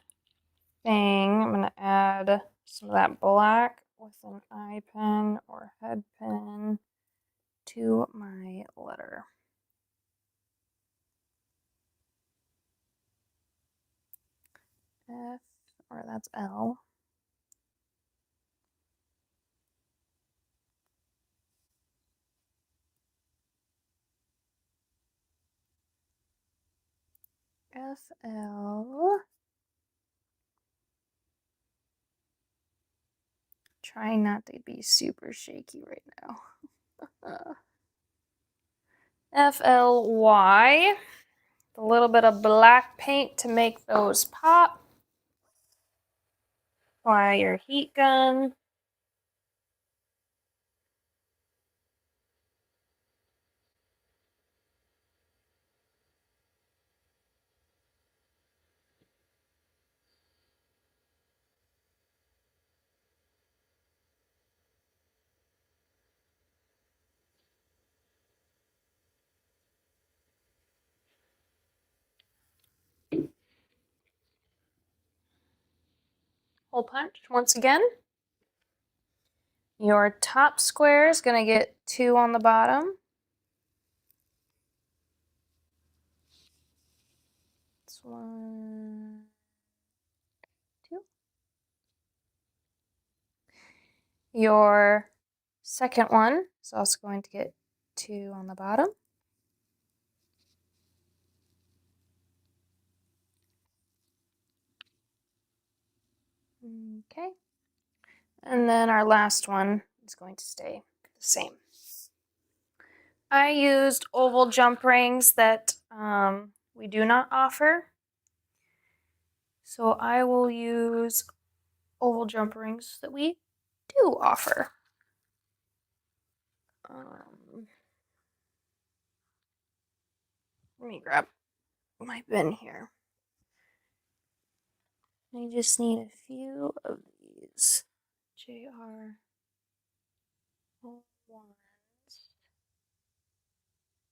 thing. I'm gonna add some of that black with an eye pen or head pen to my letter. F, or that's L. FL. Trying not to be super shaky right now. FLY. A little bit of black paint to make those pop. Apply your heat gun. Hole punch once again. Your top square is going to get 2 on the bottom. This 1, 2. Your second one is also going to get 2 on the bottom. Okay. And then our last one is going to stay the same. I used oval jump rings that we do not offer. So I will use oval jump rings that we do offer. Let me grab my bin here. I just need a few of these JR ones.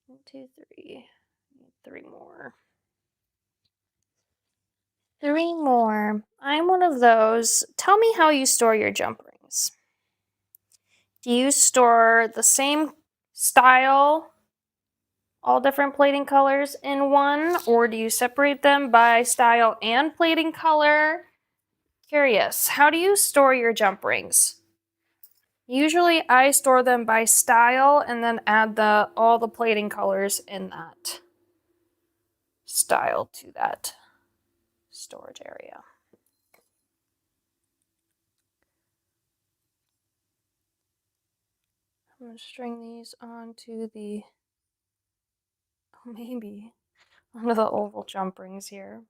1, 2, 3. Need 3 more. 3 more. I'm one of those. Tell me how you store your jump rings. Do you store the same style, all different plating colors in one, or do you separate them by style and plating color? Curious, how do you store your jump rings? Usually I store them by style and then add all the plating colors in that style to that storage area. I'm going to string these onto maybe onto the oval jump rings here.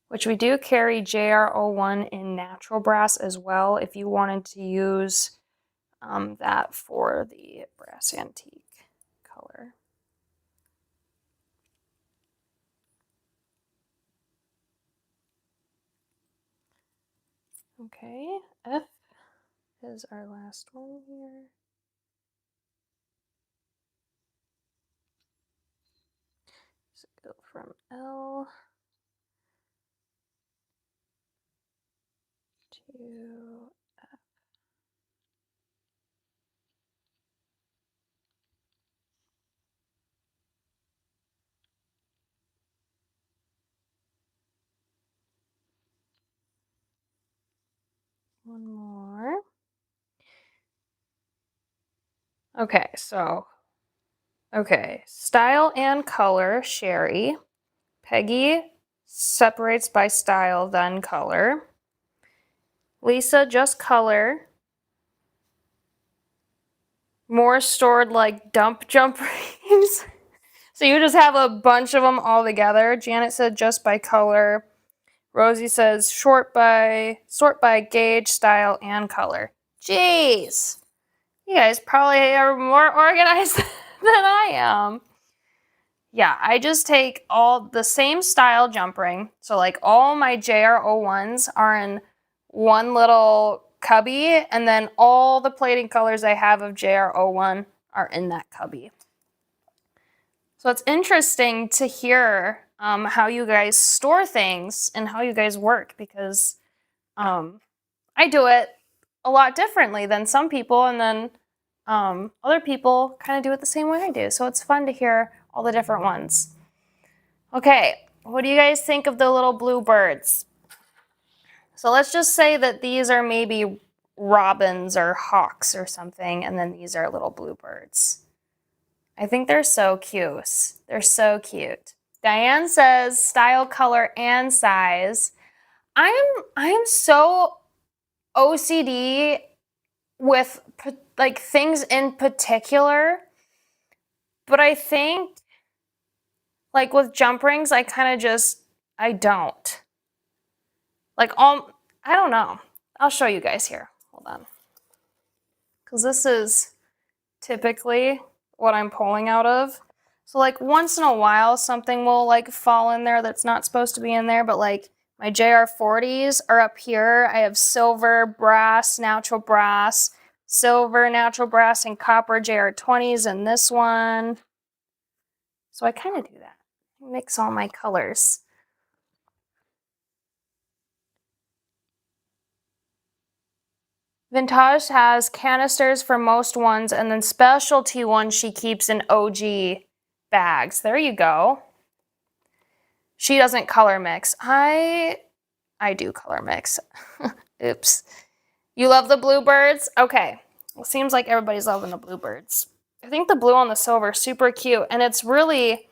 Which we do carry JR01 in natural brass as well if you wanted to use that for the brass antique color. Okay, F is our last one here. So go from L to F. One more. Okay, style and color, Sherry. Peggy separates by style, then color. Lisa, just color. More stored like dump jump rings. So you just have a bunch of them all together. Janet said just by color. Rosie says sort by gauge, style, and color. Jeez. You guys probably are more organized than I am. Yeah, I just take all the same style jump ring. So like all my JR01s are in one little cubby, and then all the plating colors I have of JR01 are in that cubby. So it's interesting to hear how you guys store things and how you guys work, because I do it a lot differently than some people, and then other people kind of do it the same way I do. So it's fun to hear all the different ones. Okay, what do you guys think of the little blue birds? So let's just say that these are maybe robins or hawks or something, and then these are little bluebirds. I think they're so cute. They're so cute. Diane says style, color, and size. I am so OCD with like things in particular, but I think like with jump rings, I don't. Like I don't know. I'll show you guys here. Hold on. Because this is typically what I'm pulling out of. So like once in a while something will like fall in there that's not supposed to be in there, but like my JR40s are up here. I have silver, brass, natural brass, silver, natural brass, and copper JR20s in this one. So I kind of do that. I mix all my colors. Vintage has canisters for most ones, and then specialty ones she keeps in OG bags. There you go. She doesn't color mix. I do color mix. Oops. You love the bluebirds? Okay. Well, seems like everybody's loving the bluebirds. I think the blue on the silver is super cute, and it's really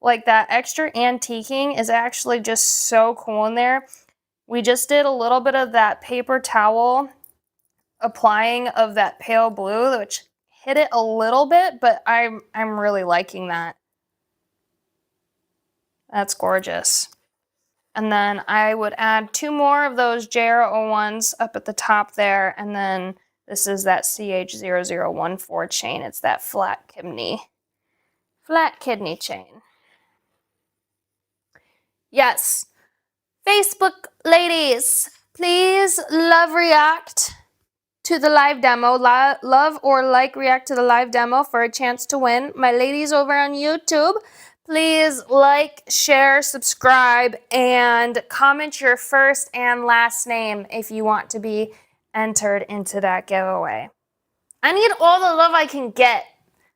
like that extra antiquing is actually just so cool in there. We just did a little bit of that paper towel applying of that pale blue, which hit it a little bit, but I'm really liking that. That's gorgeous. And then I would add 2 more of those JR01s up at the top there, and then this is that CH0014 chain. It's that flat kidney chain. Yes. Facebook ladies, please love react to the live demo. Love or like react to the live demo for a chance to win. My ladies over on YouTube, please like, share, subscribe, and comment your first and last name if you want to be entered into that giveaway. I need all the love I can get,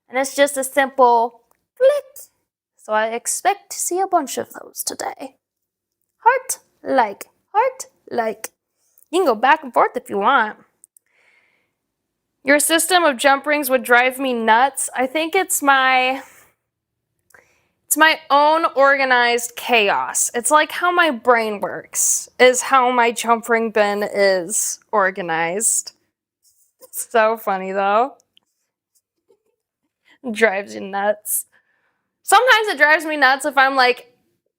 and it's just a simple click. So I expect to see a bunch of those today. Heart, like, heart, like. You can go back and forth if you want. Your system of jump rings would drive me nuts. I think it's my own organized chaos. It's like how my brain works, is how my jump ring bin is organized. It's so funny though. It drives you nuts. Sometimes it drives me nuts if I'm like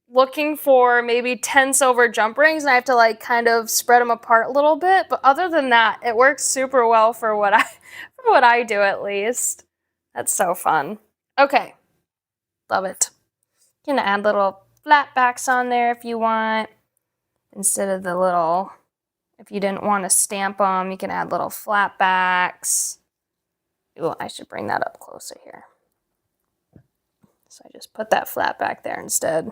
looking for maybe 10 silver jump rings and I have to like kind of spread them apart a little bit. But other than that, it works super well for what I do at least. That's so fun. Okay. Love it. You can add little flat backs on there if you want. Instead of the little, if you didn't want to stamp them, you can add little flat backs. Ooh, I should bring that up closer here. So I just put that flat back there instead.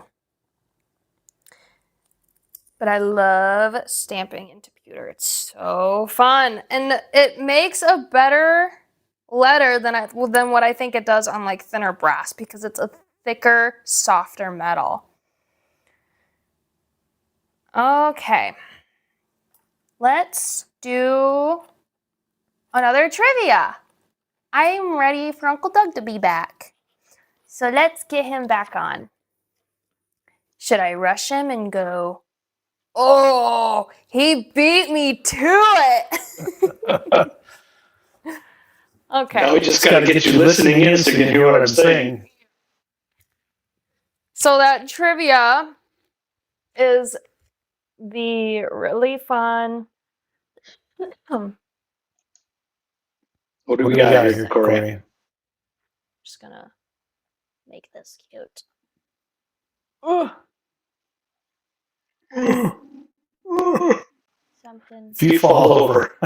But I love stamping into pewter. It's so fun. And it makes a better letter than what I think it does on like thinner brass because it's a thicker, softer metal. Okay. Let's do another trivia. I'm ready for Uncle Doug to be back. So let's get him back on. Should I rush him and go, oh, he beat me to it. Okay. Now we just got to get you listening in so you can hear what I'm saying. So that trivia is the really fun. What do we got here, Corian? Just gonna make this cute. Something. If you fall over.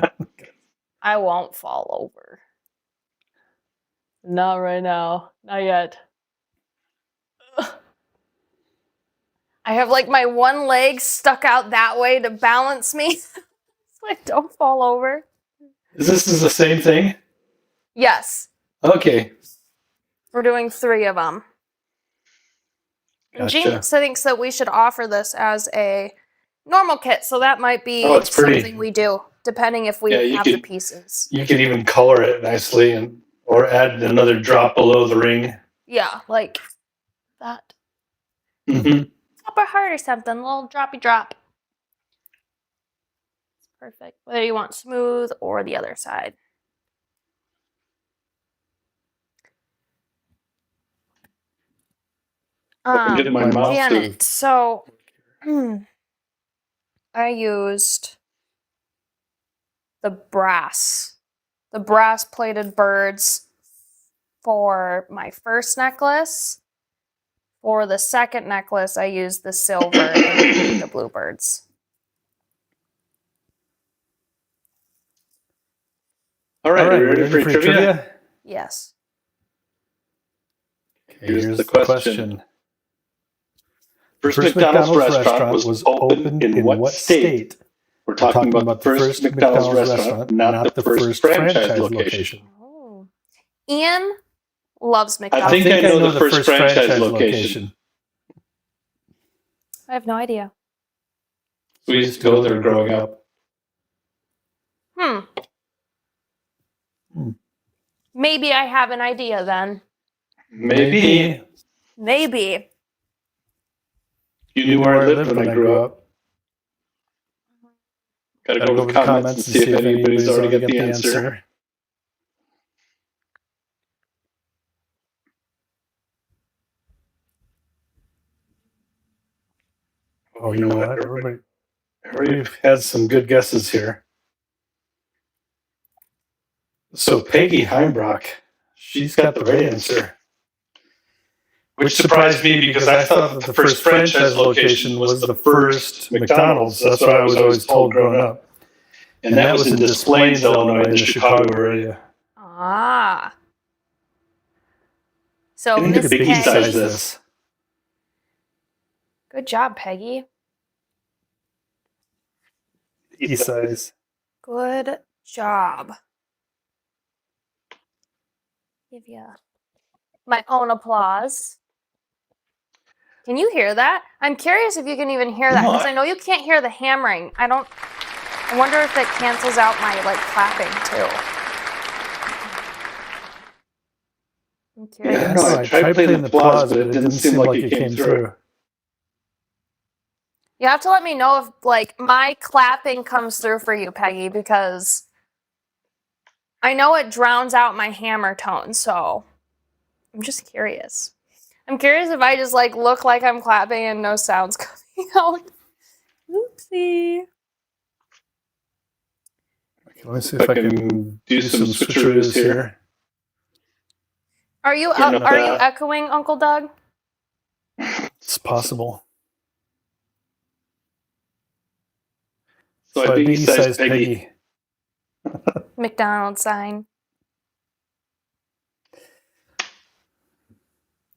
I won't fall over. Not right now. Not yet. I have like my one leg stuck out that way to balance me so I don't fall over. Is this the same thing? Yes. Okay. We're doing 3 of them. Gotcha. Gene thinks that we should offer this as a normal kit, so that might be something we do, depending if we have the pieces. You could even color it nicely or add another drop below the ring. Yeah, like that. Mm-hmm. Copper heart or something, a little droppy drop. It's perfect. Whether you want smooth or the other side. Janet, so I used the brass plated birds for my first necklace. For the second necklace, I used the silver and the bluebirds. All right, are you ready for trivia? Yes. Okay, here's the question. First McDonald's restaurant was opened in what state? We're talking about the first McDonald's restaurant, not the first franchise location. Oh. Ian loves McDonald's. I think I know the first franchise location. I have no idea. We used to go there growing up. Maybe I have an idea then. Maybe. You knew where I lived when I grew up. Gotta go over the comments and see if anybody's already got the answer. Oh, you know what? Everybody had some good guesses here. So Peggy Heimbrock, she's got the right answer. Which surprised me because I thought that the first franchise location was the first McDonald's. That's what I was always told growing up. And that was in Des Plaines, Illinois, in the Chicago area. Ah. So Miss Peggy size this. Good job, Peggy. East size. Good job. Give you my own applause. Can you hear that? I'm curious if you can even hear that, because I know you can't hear the hammering. I wonder if it cancels out my clapping too. I'm curious. Yeah, I tried playing the applause, but it didn't seem like it came through. You have to let me know if my clapping comes through for you, Peggy, because I know it drowns out my hammer tone, so I'm just curious. I'm curious if I just look like I'm clapping and no sounds coming out. Oopsie. Let me see if I can do some switcheroos here. Are you echoing, Uncle Doug? It's possible. So I biggie sized Peggy. McDonald's sign.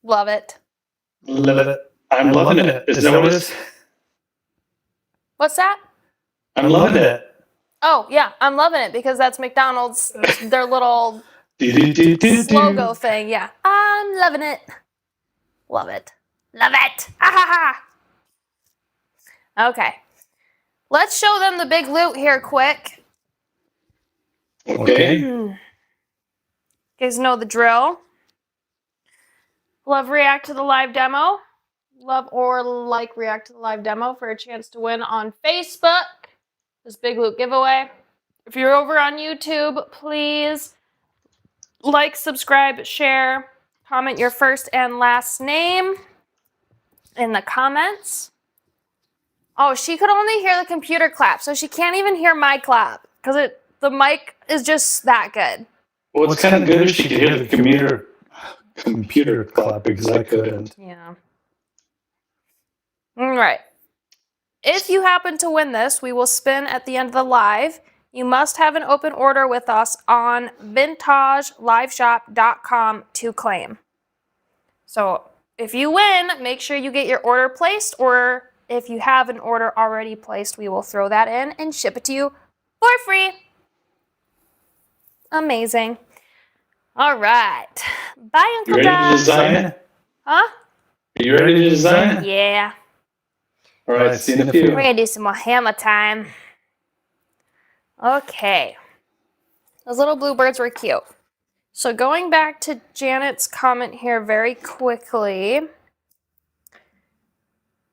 Love it. Love it. I'm loving it. Is that what it is? What's that? I'm loving it. Oh, yeah. I'm loving it because that's McDonald's, their little logo thing. Yeah. I'm loving it. Love it. Love it. Ah, ha, ha. Okay. Let's show them the big loot here quick. Okay. You guys know the drill. Love react to the live demo. Love or react to the live demo for a chance to win on Facebook. This big loot giveaway. If you're over on YouTube, please subscribe, share, comment your first and last name in the comments. Oh, she could only hear the computer clap, so she can't even hear my clap because the mic is just that good. Well, it's kind of good if she could hear the computer clap because I couldn't. Yeah. All right. If you happen to win this, we will spin at the end of the live. You must have an open order with us on vintageliveshop.com to claim. So if you win, make sure you get your order placed, or if you have an order already placed, we will throw that in and ship it to you for free. Amazing. All right. Bye, Uncle Doug. You ready to design? Huh? Are you ready to design? Yeah. All right, see you in a few. We're going to do some more hammer time. Okay. Those little bluebirds were cute. So going back to Janet's comment here very quickly,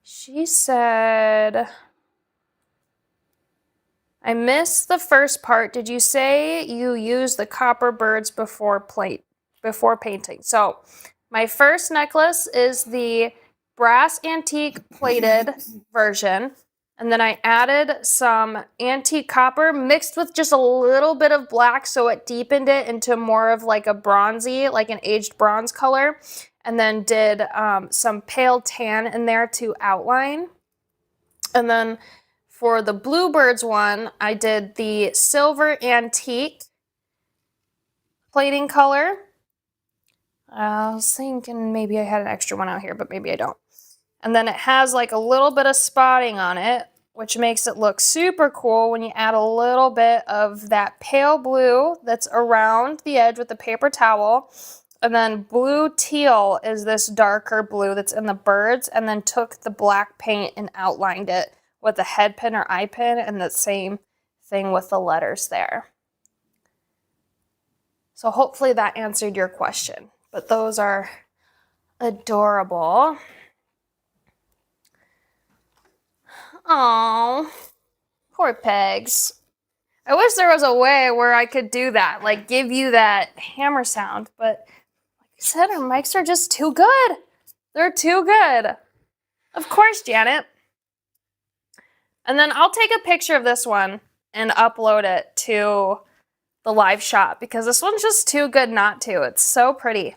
she said, I missed the first part. Did you say you used the copper birds before painting? So my first necklace is the brass antique plated version. And then I added some antique copper mixed with just a little bit of black so it deepened it into more of like a bronzy, like an aged bronze color. And then did some pale tan in there to outline. And then for the bluebirds one, I did the silver antique plating color. I was thinking maybe I had an extra one out here, but maybe I don't. And then it has like a little bit of spotting on it, which makes it look super cool when you add a little bit of that pale blue that's around the edge with the paper towel. And then blue teal is this darker blue that's in the birds, and then took the black paint and outlined it with a head pin or eye pin, and the same thing with the letters there. So hopefully that answered your question. But those are adorable. Oh, poor Pegs. I wish there was a way where I could do that, like give you that hammer sound, but like I said, our mics are just too good. They're too good. Of course, Janet. And then I'll take a picture of this one and upload it to the live shop because this one's just too good not to. It's so pretty.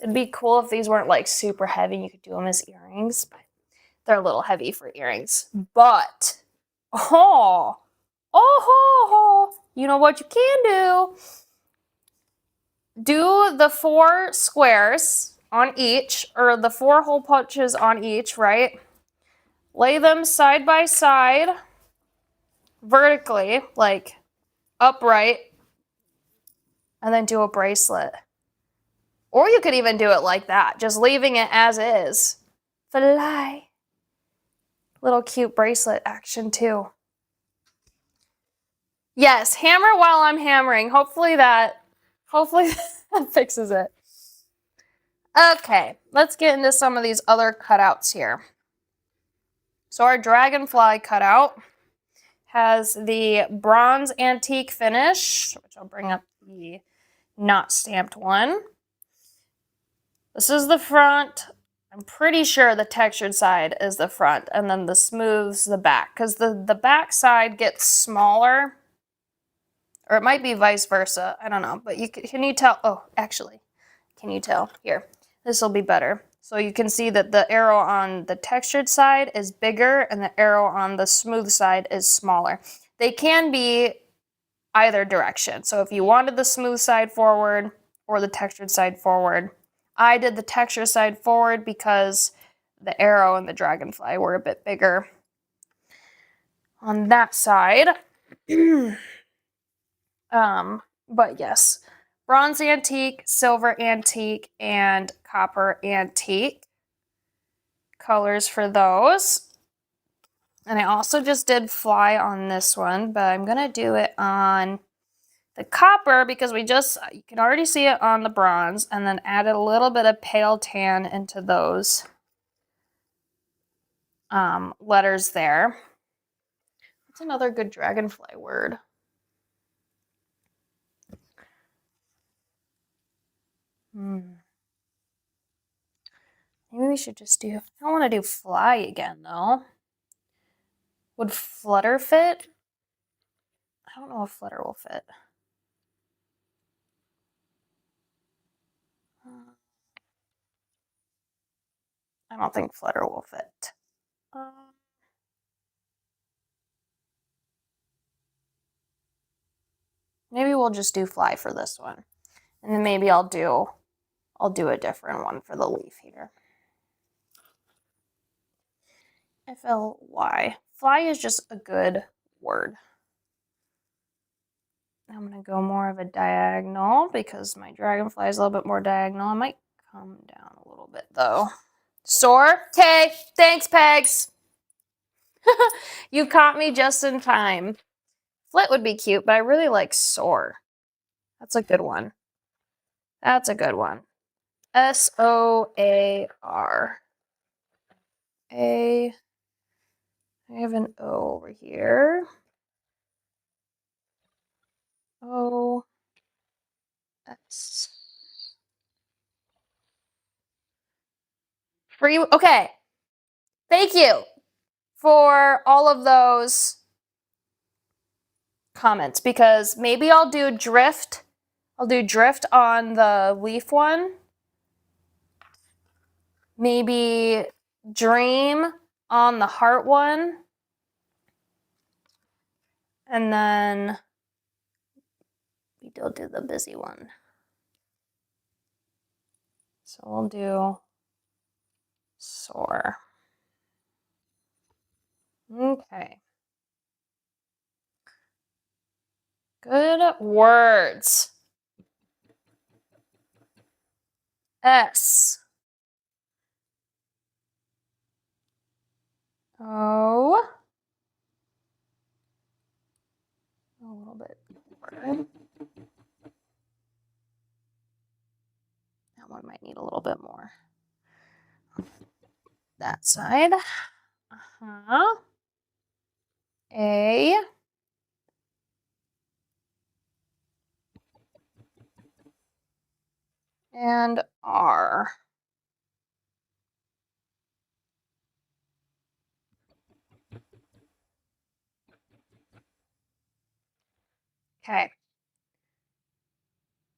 It'd be cool if these weren't like super heavy. You could do them as earrings, but they're a little heavy for earrings. But, you know what you can do? Do the 4 squares on each, or the 4 hole punches on each, right? Lay them side by side, vertically, like upright, and then do a bracelet. Or you could even do it like that, just leaving it as is. Fly. Little cute bracelet action too. Yes, hammer while I'm hammering. Hopefully that fixes it. Okay, let's get into some of these other cutouts here. So our dragonfly cutout has the bronze antique finish, which I'll bring up the not stamped one. This is the front. I'm pretty sure the textured side is the front, and then the smooth's the back, because the back side gets smaller, or it might be vice versa. I don't know, but can you tell? Oh, actually, can you tell? Here, this will be better. So you can see that the arrow on the textured side is bigger, and the arrow on the smooth side is smaller. They can be either direction. So if you wanted the smooth side forward or the textured side forward, I did the texture side forward because the arrow and the dragonfly were a bit bigger on that side. But yes, bronze antique, silver antique, and copper antique colors for those. And I also just did fly on this one, but I'm gonna do it on the copper because you can already see it on the bronze, and then added a little bit of pale tan into those letters there. What's another good dragonfly word? Maybe we should just do, I don't want to do fly again though. Would flutter fit? I don't know if flutter will fit. I don't think flutter will fit. Maybe we'll just do fly for this one. And then maybe I'll do a different one for the leaf here. FLY. Fly is just a good word. I'm going to go more of a diagonal because my dragonfly is a little bit more diagonal. I might come down a little bit though. Soar? Okay, thanks, Pegs. You caught me just in time. Flit would be cute, but I really like Soar. That's a good one. That's a good one. S-O-A-R. I have an O over here. O S. Free. Okay. Thank you for all of those comments, because maybe I'll do drift. I'll do drift on the leaf one. Maybe dream on the heart one. And then we'll do the busy one. So we'll do Soar. Okay. Good words. S. O. A little bit more. That one might need a little bit more. That side. A. And R. Okay.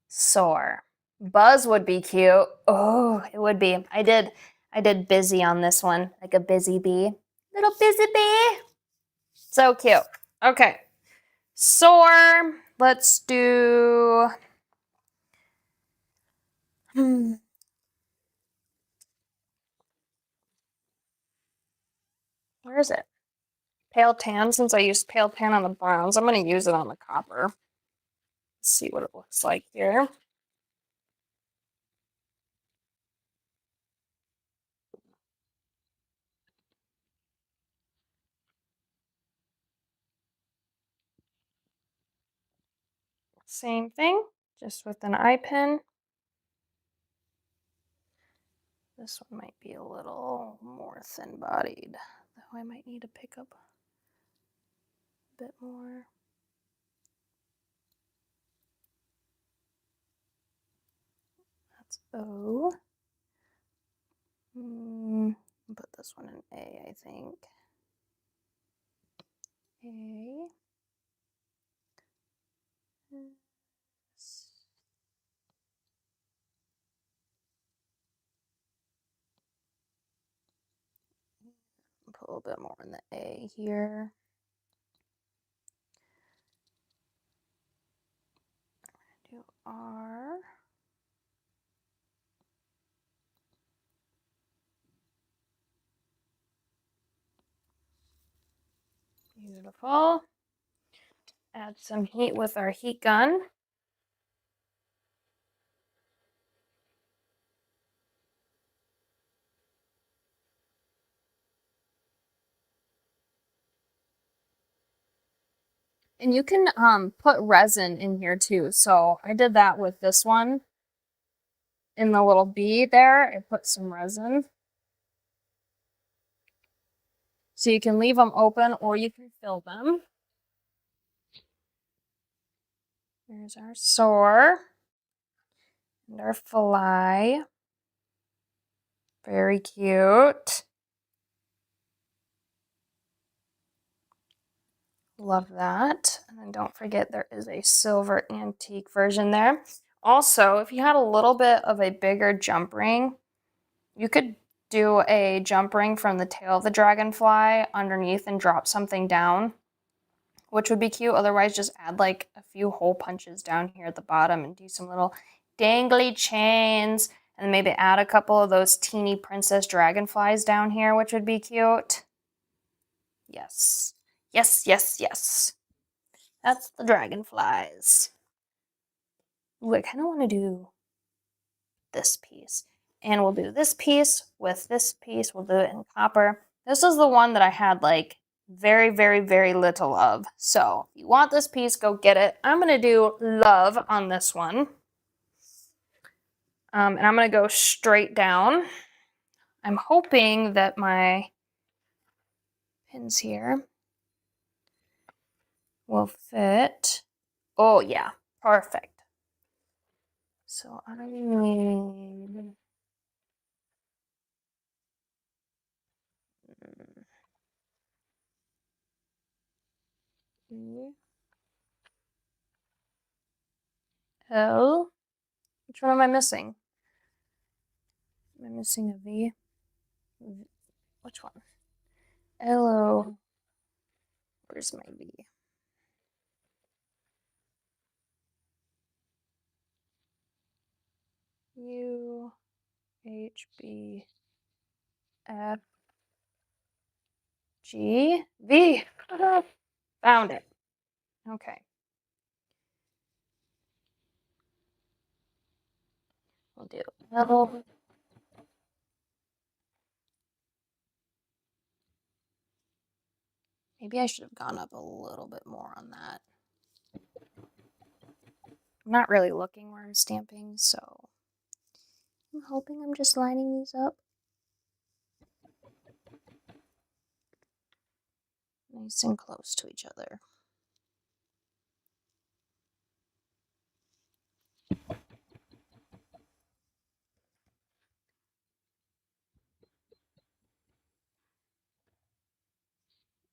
Soar. Buzz would be cute. Oh, it would be. I did busy on this one, like a busy bee. Little busy bee. So cute. Okay. Soar. Let's do. Where is it? Pale tan, since I used pale tan on the browns. I'm going to use it on the copper. Let's see what it looks like here. Same thing, just with an eye pen. This one might be a little more thin-bodied, though I might need to pick up a bit more. That's O. Put this one in A, I think. A. Put a little bit more in the A here. Do R. Beautiful. Add some heat with our heat gun. And you can put resin in here too. So I did that with this one. In the little bee there, I put some resin. So you can leave them open or you can fill them. There's our soar and our fly. Very cute. Love that. And then don't forget there is a silver antique version there. Also, if you had a little bit of a bigger jump ring, you could do a jump ring from the tail of the dragonfly underneath and drop something down, which would be cute. Otherwise, just add like a few hole punches down here at the bottom and do some little dangly chains, and maybe add a couple of those teeny princess dragonflies down here, which would be cute. Yes. Yes, yes, yes. That's the dragonflies. Ooh, I kind of want to do this piece. And we'll do this piece with this piece. We'll do it in copper. This is the one that I had like very, very, very little of. So if you want this piece, go get it. I'm going to do love on this one. And I'm going to go straight down. I'm hoping that my pins here will fit. Oh, yeah. Perfect. So I need... L. Which one am I missing? Am I missing a V? Which one? L-O. Where's my V? U, H, B, F, G, V. Found it. Okay. We'll do L. Maybe I should have gone up a little bit more on that. I'm not really looking where I'm stamping, so I'm hoping I'm just lining these up. Nice and close to each other.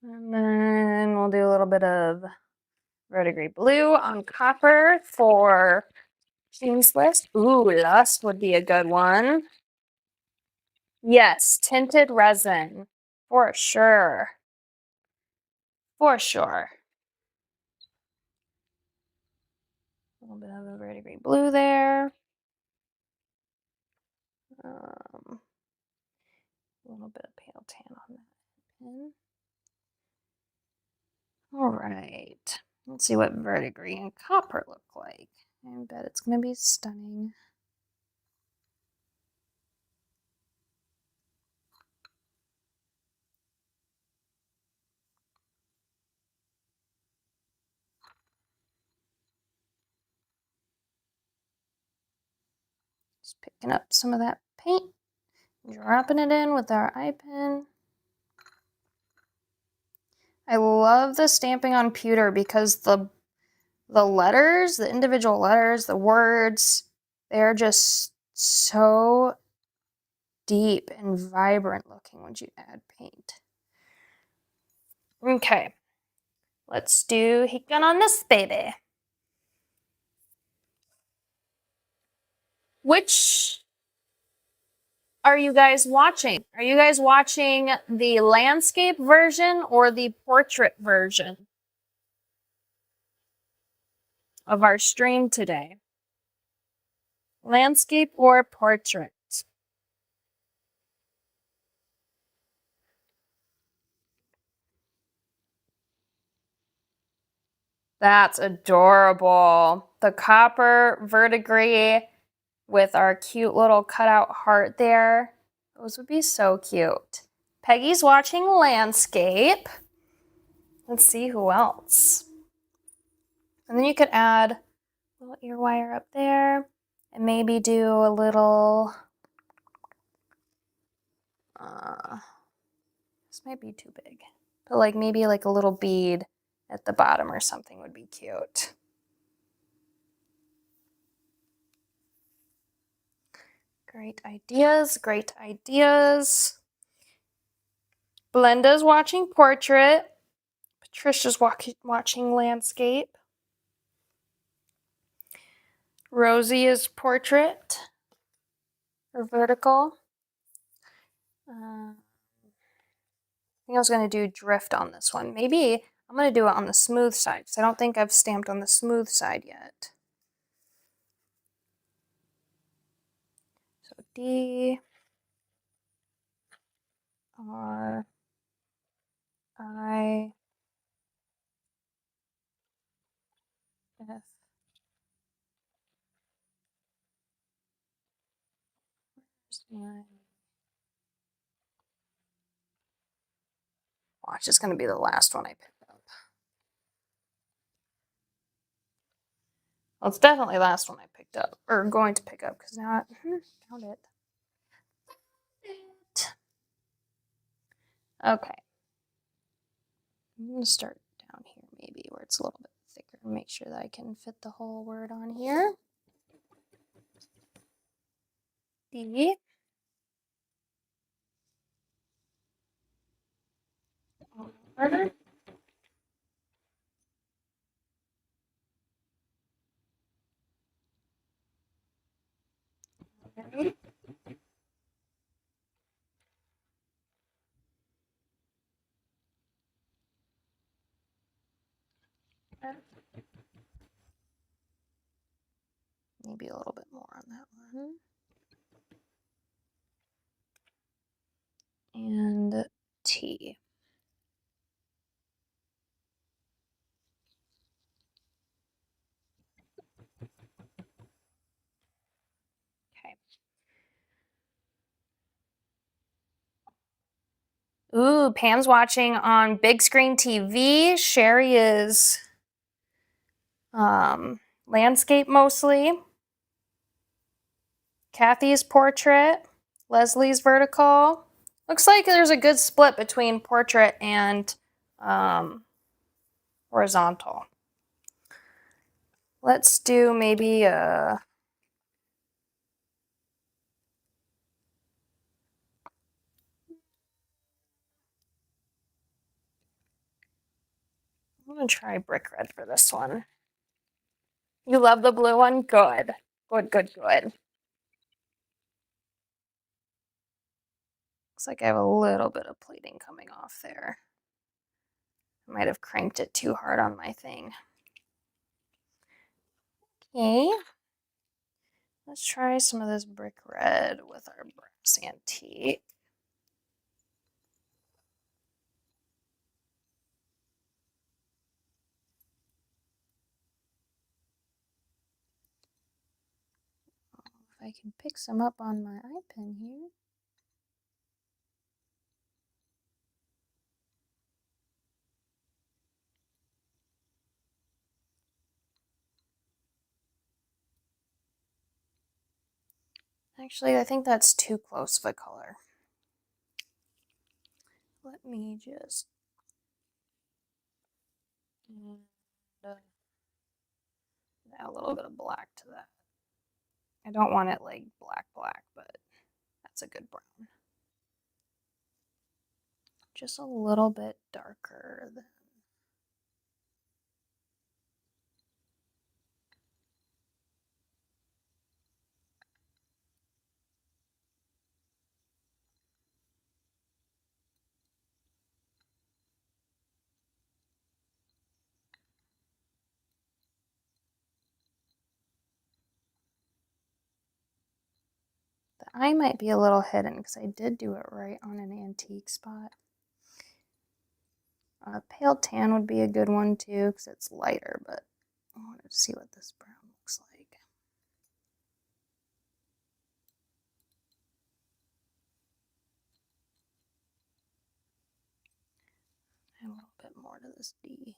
And then we'll do a little bit of verdigris blue on copper for Jean's list. Ooh, Lust would be a good one. Yes, tinted resin. For sure. For sure. A little bit of a verdigris blue there. A little bit of pale tan on that pin. All right. Let's see what verdigris and copper look like. I bet it's going to be stunning. Just picking up some of that paint, dropping it in with our eye pen. I love the stamping on pewter because the letters, the individual letters, the words, they're just so deep and vibrant looking once you add paint. Okay, let's do heat gun on this baby. Which are you guys watching? Are you guys watching the landscape version or the portrait version of our stream today? Landscape or portrait? That's adorable. The copper verdigris with our cute little cutout heart there. Those would be so cute. Peggy's watching landscape. Let's see who else. And then you could add a little ear wire up there and maybe do a little, this might be too big, but like maybe like a little bead at the bottom or something would be cute. Great ideas, great ideas. Blenda's watching portrait. Patricia's watching landscape. Rosie is portrait or vertical. I think I was going to do drift on this one. Maybe I'm going to do it on the smooth side because I don't think I've stamped on the smooth side yet. So D, R, I, F, watch. It's going to be the last one I pick up. Well, it's definitely the last one I picked up, or going to pick up, because now I found it. Okay. I'm going to start down here maybe where it's a little bit thicker and make sure that I can fit the whole word on here. D. Harder. Okay. Maybe a little bit more on that one. And T. Okay. Ooh, Pam's watching on big screen TV. Sherry is landscape mostly. Kathy's portrait. Leslie's vertical. Looks like there's a good split between portrait and horizontal. Let's do maybe a I'm gonna try brick red for this one. You love the blue one? Good. Good, good, good. Looks like I have a little bit of pleating coming off there. I might have cranked it too hard on my thing. Okay. Let's try some of this brick red with our brass antique. If I can pick some up on my eye pen here. Actually, I think that's too close of a color. Let me just add a little bit of black to that. I don't want it like black, but that's a good brown. Just a little bit darker than the eye might be a little hidden because I did do it right on an antique spot. Pale tan would be a good one too because it's lighter, but I wanted to see what this brown looks like. Add a little bit more to this D.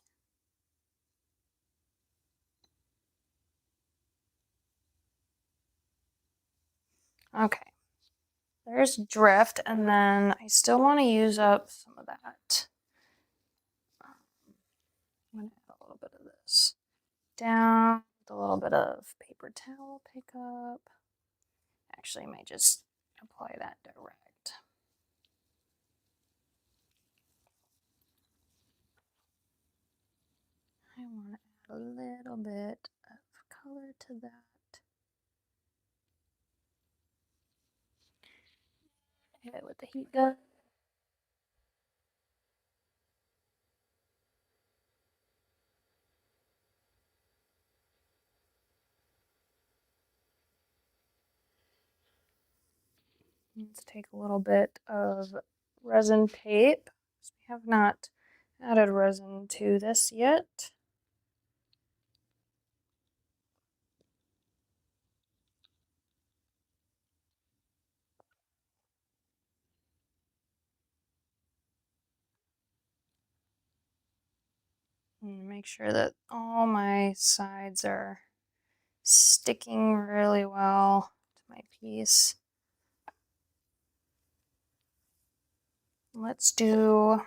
Okay, there's drift, and then I still want to use up some of that. I'm going to add a little bit of this down with a little bit of paper towel pickup. Actually, I might just apply that direct. I want to add a little bit of color to that. Hit it with the heat gun. Let's take a little bit of resin tape. We have not added resin to this yet. And make sure that all my sides are sticking really well to my piece. Let's do a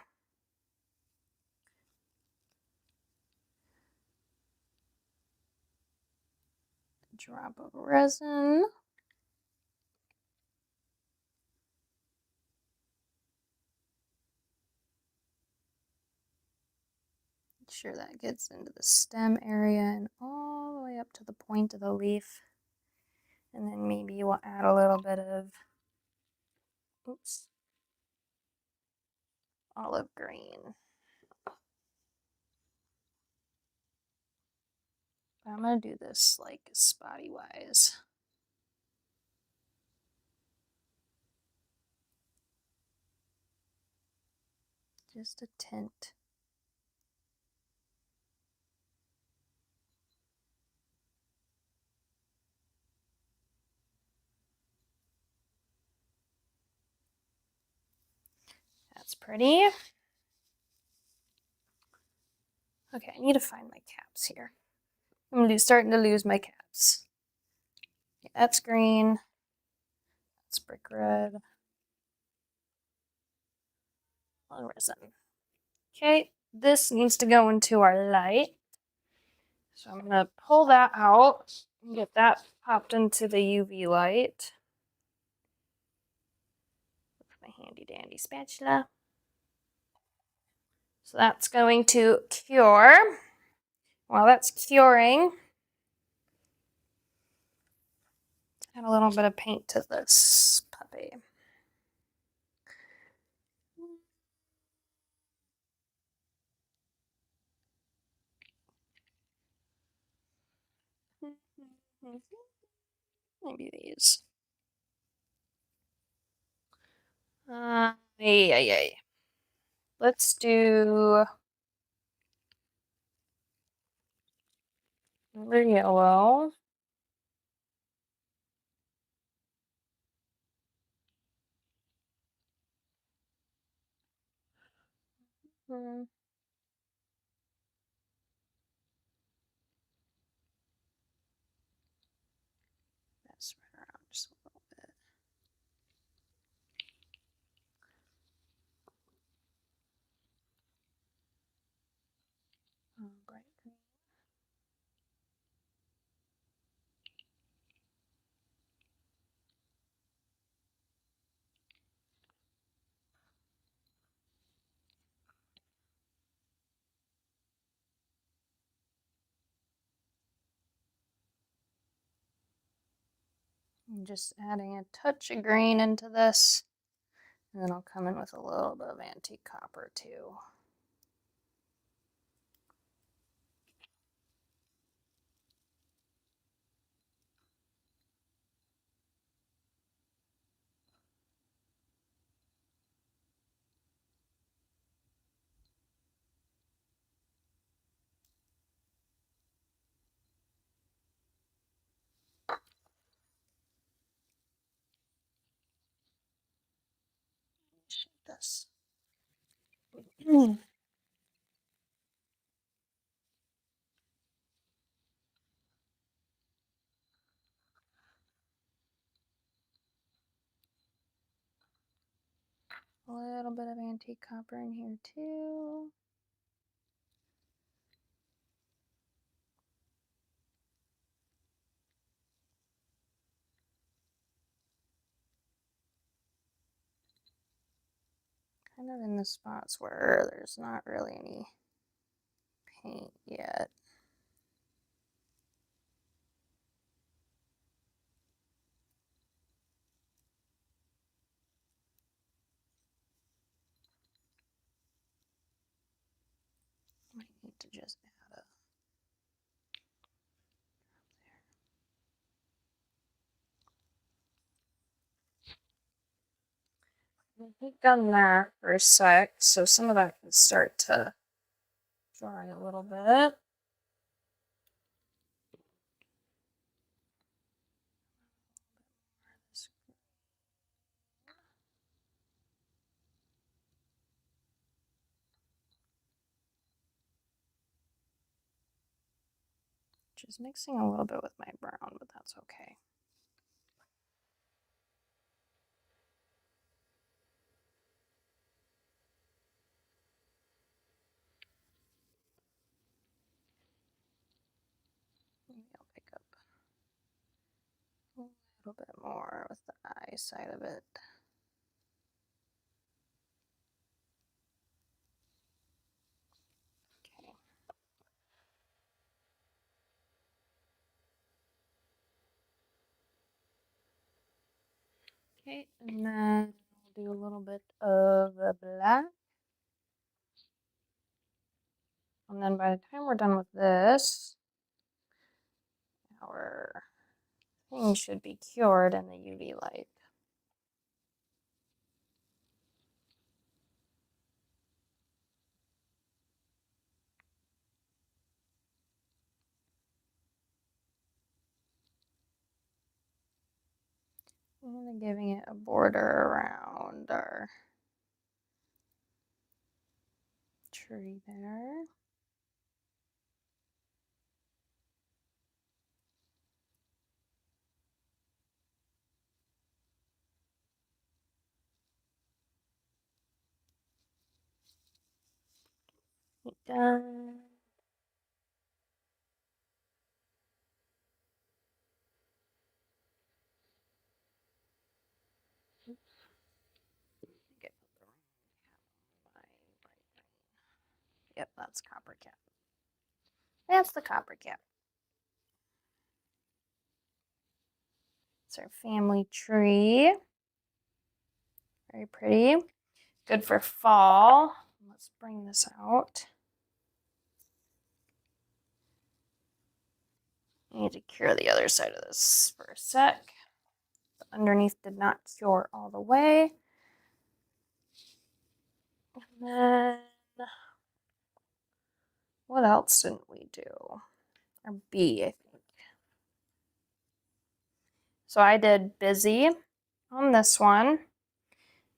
drop of resin. Make sure that gets into the stem area and all the way up to the point of the leaf. And then maybe we'll add a little bit of, oops, olive green. I'm going to do this like spotty wise. Just a tint. That's pretty. Okay, I need to find my caps here. I'm starting to lose my caps. Okay, that's green. That's brick red. Resin. Okay, this needs to go into our light. So I'm going to pull that out and get that popped into the UV light with my handy dandy spatula. So that's going to cure. While that's curing, add a little bit of paint to this puppy. Maybe these. Let's do another yellow. That's right around just a little bit. Bright green. I'm just adding a touch of green into this, and then I'll come in with a little bit of antique copper too. Shape this. A little bit of antique copper in here too. Kind of in the spots where there's not really any paint yet. Might need to just add a heat gun there for a sec, so some of that can start to dry a little bit. is mixing a little bit with my brown, but that's okay. Maybe I'll pick up a little bit more with the eye side of it. Okay, and then I'll do a little bit of the black. And then by the time we're done with this, our thing should be cured in the UV light. I'm giving it a border around our tree there. Done. Yep, that's copper cap. That's the copper cap. It's our family tree. Very pretty. Good for fall. Let's bring this out. I need to cure the other side of this for a sec. The underneath did not cure all the way. And then, what else didn't we do? Or B, I think. So I did busy on this one.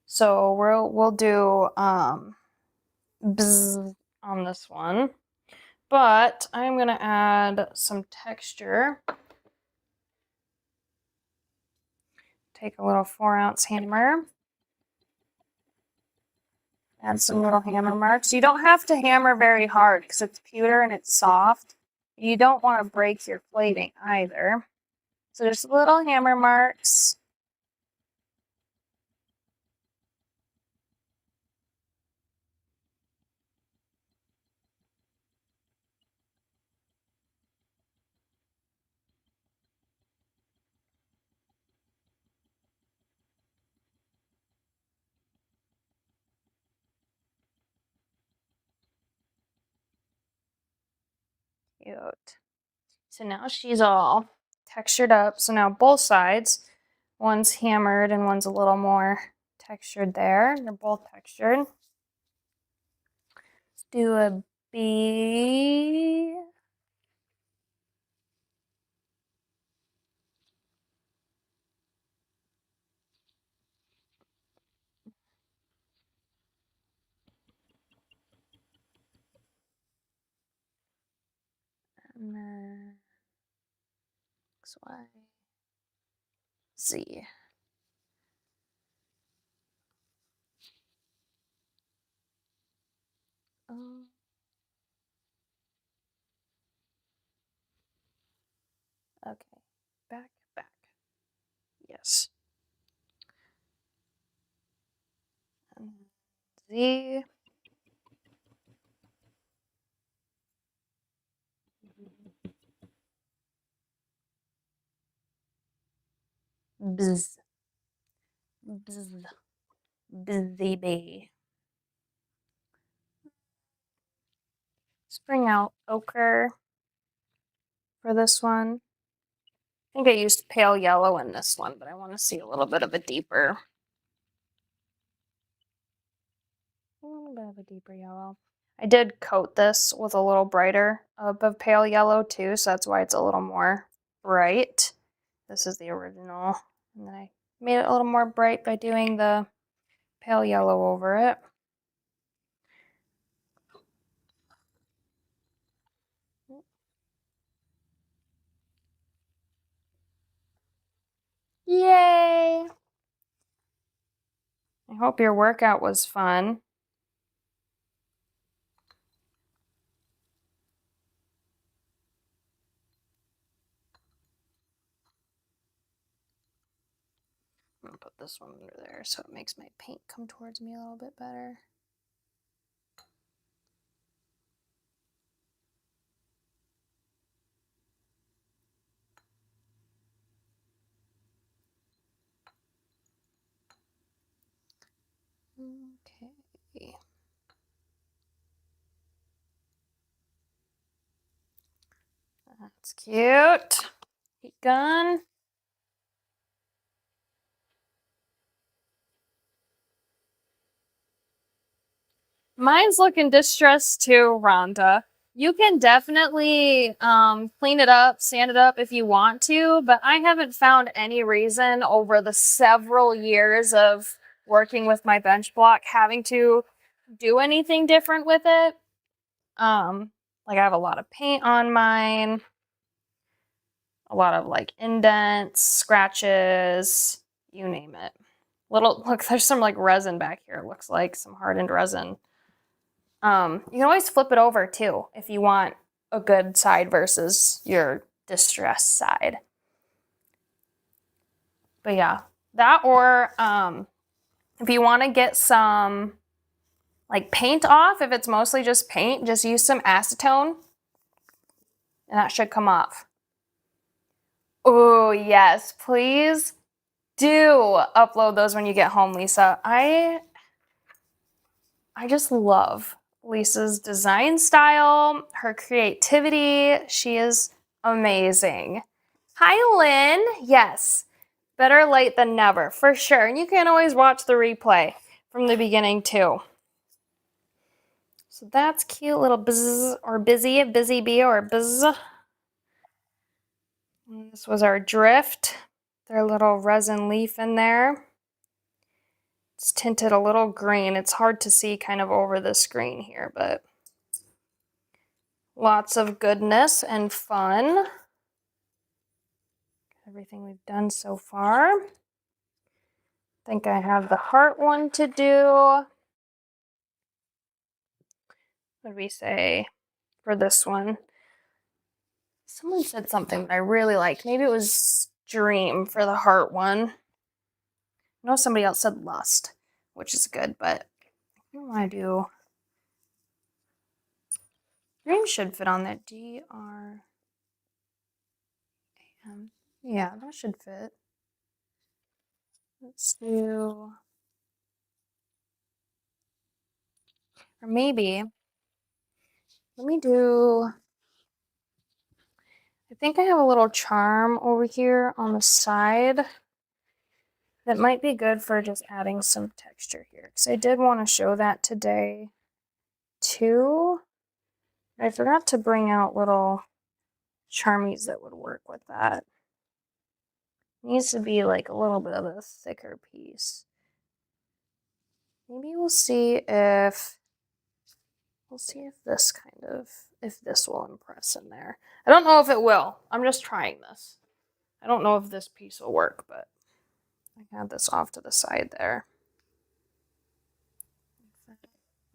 So we'll do bzz on this one. But I'm going to add some texture. Take a little 4-ounce hammer. Add some little hammer marks. You don't have to hammer very hard because it's pewter and it's soft. You don't want to break your plating either. So just little hammer marks. Cute. So now she's all textured up. So now both sides, one's hammered and one's a little more textured there. They're both textured. Let's do a B. And then X, Y, Z. Okay, back. Yes. And Z. Bzz. Bzz. Busy bee. Spring out ochre for this one. I think I used pale yellow in this one, but I want to see a little bit of a deeper yellow. I did coat this with a little brighter of pale yellow too, so that's why it's a little more bright. This is the original, and then I made it a little more bright by doing the pale yellow over it. hope your workout was fun. I'm gonna put this one under there so it makes my paint come towards me a little bit better. Okay. That's cute. Heat gun. Mine's looking distressed too, Rhonda. You can definitely clean it up, sand it up if you want to, but I haven't found any reason over the several years of working with my bench block having to do anything different with it. Like I have a lot of paint on mine, a lot of like indents, scratches, you name it. Look, there's some like resin back here. It looks like some hardened resin. You can always flip it over too if you want a good side versus your distressed side. But yeah, that or if you want to get some like paint off, if it's mostly just paint, just use some acetone and that should come off. Oh, yes, please do upload those when you get home, Lisa. I just love Lisa's design style, her creativity. She is amazing. Hi, Lynn. Yes, better late than never, for sure. And you can always watch the replay from the beginning, too. So that's cute little buzz or busy bee or buzz. And this was our drift. Their little resin leaf in there. It's tinted a little green. It's hard to see kind of over the screen here, but lots of goodness and fun. Everything we've done so far. I think I have the heart one to do. What did we say for this one? Someone said something that I really liked. Maybe it was dream for the heart one. I know somebody else said lust, which is good, but I don't want to do... Dream should fit on that. D-R... Yeah, that should fit. Let's do... Or maybe... Let me do... I think I have a little charm over here on the side that might be good for just adding some texture here. Because I did want to show that today, too. I forgot to bring out little charmies that would work with that. It needs to be like a little bit of a thicker piece. Maybe we'll see if this kind of, if this will impress in there. I don't know if it will. I'm just trying this. I don't know if this piece will work, but I can add this off to the side there.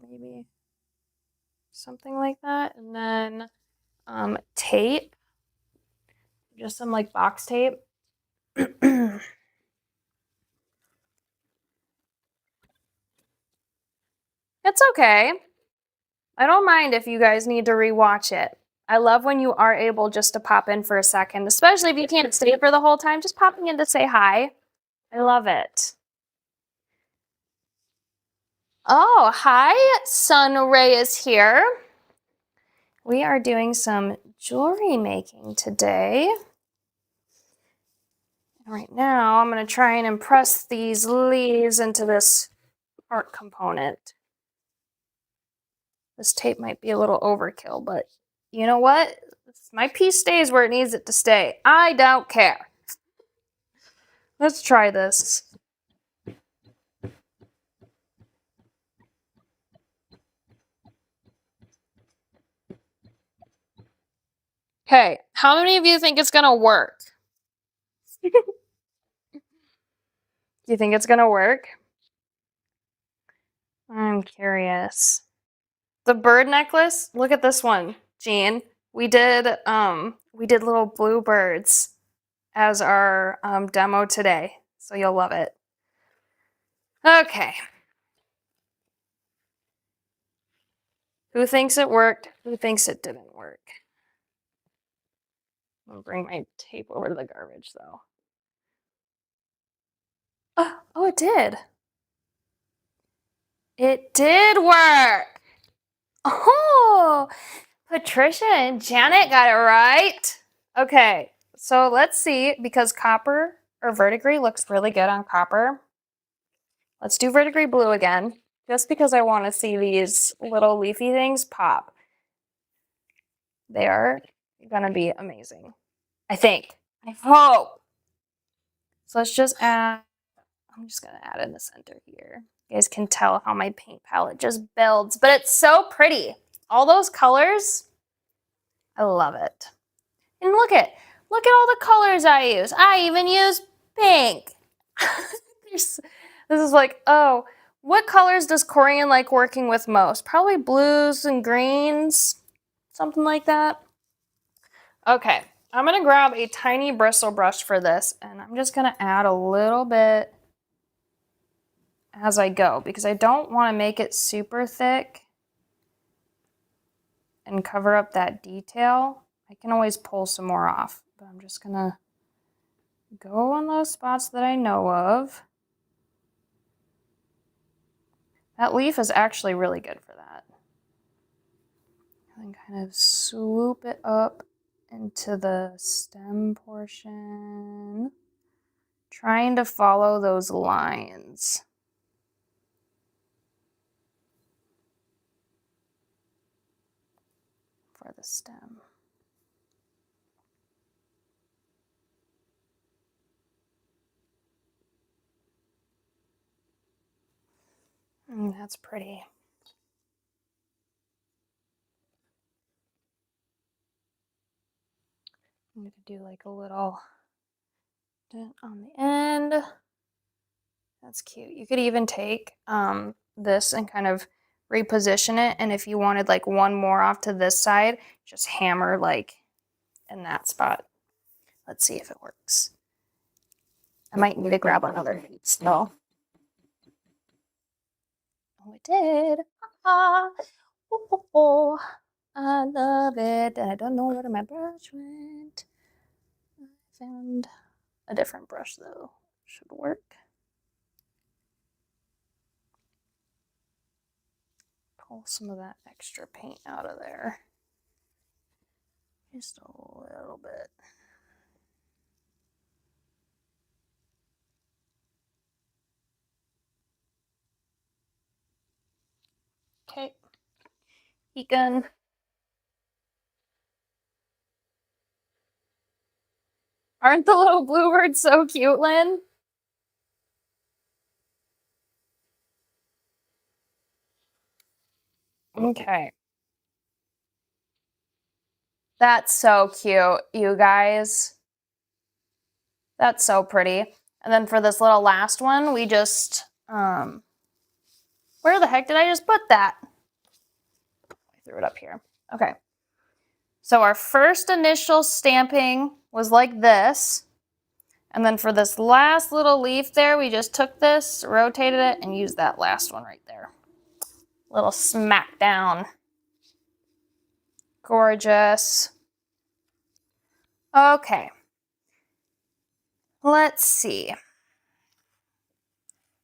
Maybe something like that. And then tape. Just some like box tape. It's okay. I don't mind if you guys need to rewatch it. I love when you are able just to pop in for a second, especially if you can't stay for the whole time, just popping in to say hi. I love it. Oh, hi, Sun Ray is here. We are doing some jewelry making today. Right now, I'm going to try and impress these leaves into this heart component. This tape might be a little overkill, but you know what? My piece stays where it needs it to stay. I don't care. Let's try this. Okay, how many of you think it's gonna work? Do you think it's gonna work? I'm curious. The bird necklace, look at this one, Jean. We did little bluebirds as our demo today, so you'll love it. Okay. Who thinks it worked? Who thinks it didn't work? I'll bring my tape over to the garbage, though. Oh, it did. It did work. Oh, Patricia and Janet got it right. Okay, so let's see, because copper or verdigris looks really good on copper. Let's do verdigris blue again, just because I want to see these little leafy things pop. They are gonna be amazing. I think. I hope. So let's just add, I'm just gonna add in the center here. You guys can tell how my paint palette just builds, but it's so pretty. All those colors, I love it. And look at all the colors I use. I even use pink. This is like, oh, what colors does Corian like working with most? Probably blues and greens, something like that. Okay, I'm gonna grab a tiny bristle brush for this, and I'm just gonna add a little bit as I go, because I don't want to make it super thick and cover up that detail. I can always pull some more off, but I'm just gonna go on those spots that I know of. That leaf is actually really good for that. And then kind of swoop it up into the stem portion, trying to follow those lines. For the stem. That's pretty. I'm going to do like a little dent on the end. That's cute. You could even take this and kind of reposition it, and if you wanted like one more off to this side, just hammer like in that spot. Let's see if it works. I might need to grab another still. Oh, it did. Ah, oh, I love it. And I don't know where my brush went. I found a different brush though. Should work. Pull some of that extra paint out of there. Just a little bit. Okay. Heat gun. Aren't the little bluebirds so cute, Lynn? Okay. That's so cute, you guys. That's so pretty. And then for this little last one, we just, where the heck did I just put that? I threw it up here. Okay. So our first initial stamping was like this. And then for this last little leaf there, we just took this, rotated it, and used that last one right there. Little smack down. Gorgeous. Okay. Let's see. I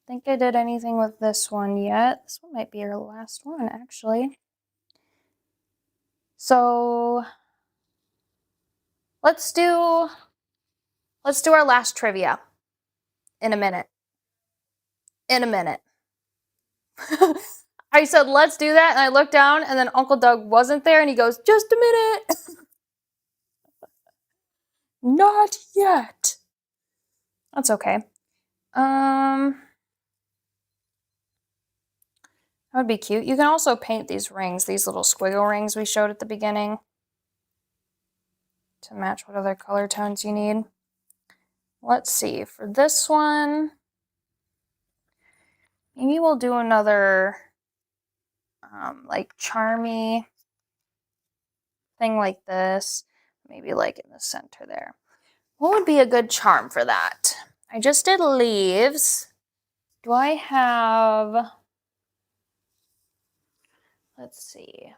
think I did anything with this one yet. This one might be our last one, actually. So let's do our last trivia in a minute. In a minute. I said, let's do that, and I looked down, and then Uncle Doug wasn't there, and he goes, just a minute. Not yet. That's okay. That would be cute. You can also paint these rings, these little squiggle rings we showed at the beginning, to match what other color tones you need. Let's see, for this one, maybe we'll do another like charmy thing like this. Maybe like in the center there. What would be a good charm for that? I just did leaves. Do I have... Let's see. I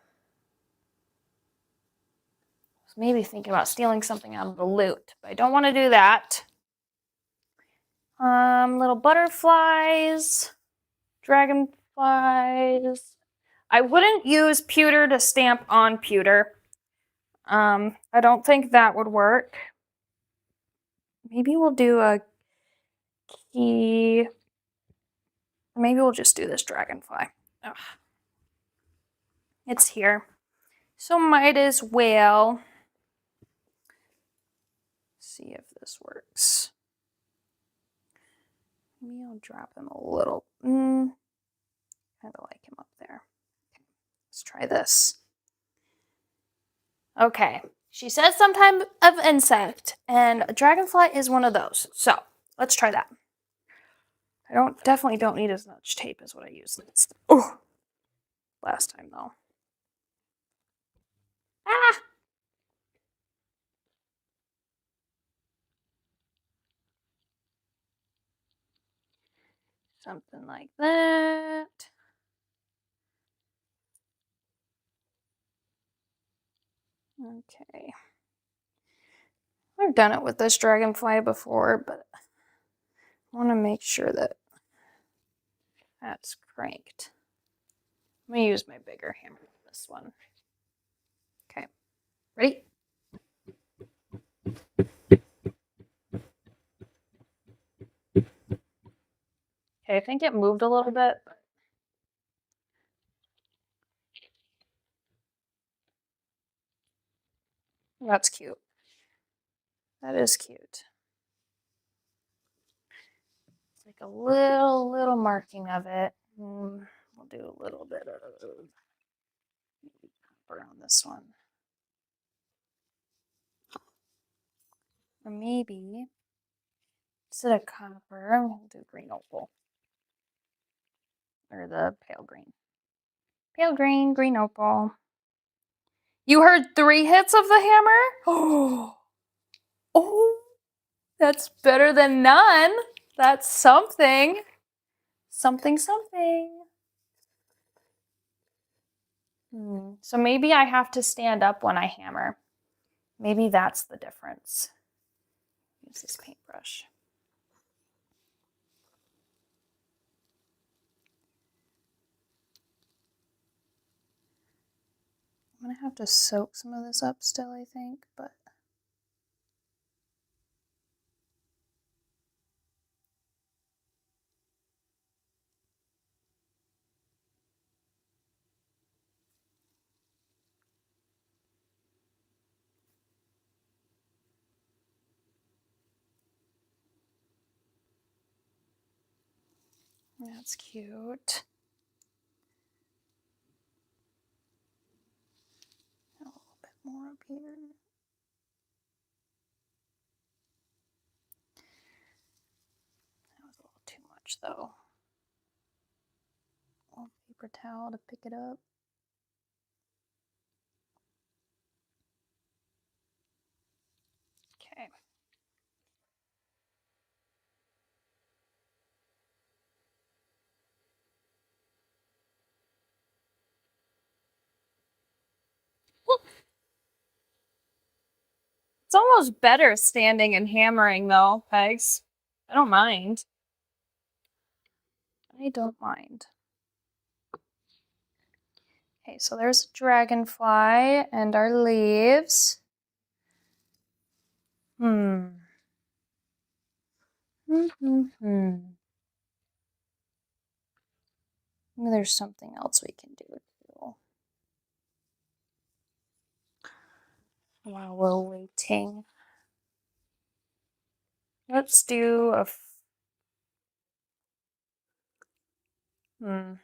was maybe thinking about stealing something out of the loot, but I don't want to do that. Little butterflies, dragonflies. I wouldn't use pewter to stamp on pewter. I don't think that would work. Maybe we'll do a key. Maybe we'll just do this dragonfly. Ugh. It's here. So might as well see if this works. Maybe I'll drop him a little. Kind of like him up there. Okay, let's try this. Okay, she says some type of insect, and a dragonfly is one of those. So let's try that. I definitely don't need as much tape as what I used last time though. Ah! Something like that. Okay. I've done it with this dragonfly before, but I want to make sure that that's cranked. I'm going to use my bigger hammer for this one. Okay. Ready? Okay, I think it moved a little bit. That's cute. That is cute. It's like a little marking of it. We'll do a little bit of copper on this one. Or maybe instead of copper, we'll do green opal. Or the pale green. Pale green, green opal. You heard 3 hits of the hammer? Oh, that's better than none. That's something. Something. So maybe I have to stand up when I hammer. Maybe that's the difference. Use this paintbrush. I'm going to have to soak some of this up still, I think, but... That's cute. A little bit more up here. That was a little too much, though. A little paper towel to pick it up. Okay. It's almost better standing and hammering, though, Pegs. I don't mind. I don't mind. Okay, so there's a dragonfly and our leaves. Maybe there's something else we can do too. While we're waiting. Let's do a... I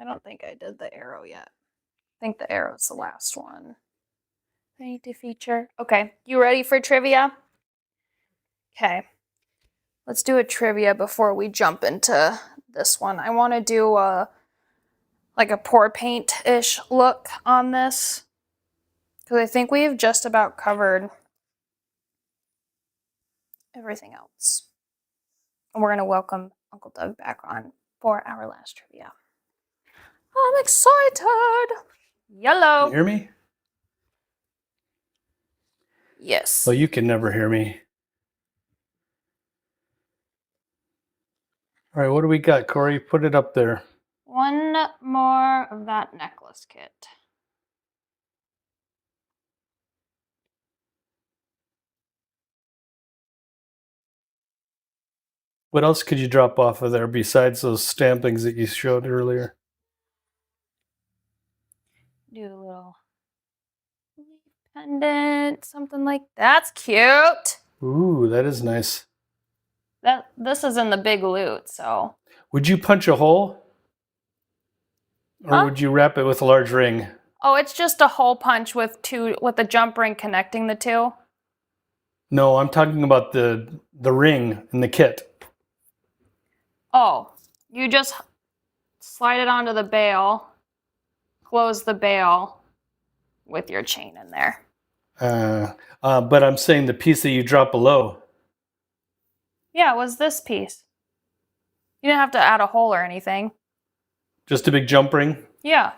don't think I did the arrow yet. I think the arrow's the last one. I need to feature. Okay, you ready for trivia? Okay. Let's do a trivia before we jump into this one. I want to do a pour paint-ish look on this because I think we've just about covered everything else. And we're going to welcome Uncle Doug back on for our last trivia. I'm excited. Yellow. Can you hear me? Yes. Well, you can never hear me. All right, what do we got, Corey? Put it up there. One more of that necklace kit. What else could you drop off of there besides those stampings that you showed earlier? Do a little pendant, something like that. That's cute. Ooh, that is nice. This is in the big loot, so. Would you punch a hole? Or would you wrap it with a large ring? Oh, it's just a hole punch with a jump ring connecting the two. No, I'm talking about the ring in the kit. Oh, you just slide it onto the bail, close the bail with your chain in there. But I'm saying the piece that you drop below. Yeah, it was this piece. You didn't have to add a hole or anything. Just a big jump ring? Yeah.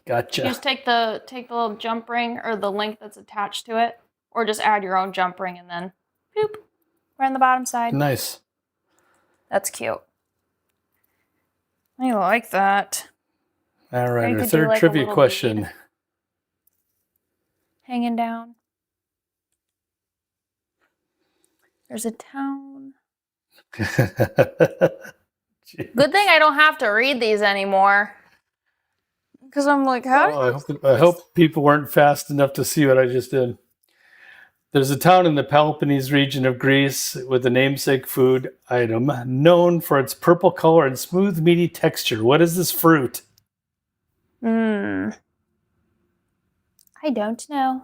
Gotcha. You just take the little jump ring or the link that's attached to it, or just add your own jump ring and then boop, right on the bottom side. Nice. That's cute. I like that. All right, our third trivia question. Hanging down. There's a town. Good thing I don't have to read these anymore. Because I'm like, how? I hope people weren't fast enough to see what I just did. There's a town in the Peloponnese region of Greece with a namesake food item known for its purple color and smooth, meaty texture. What is this fruit? I don't know.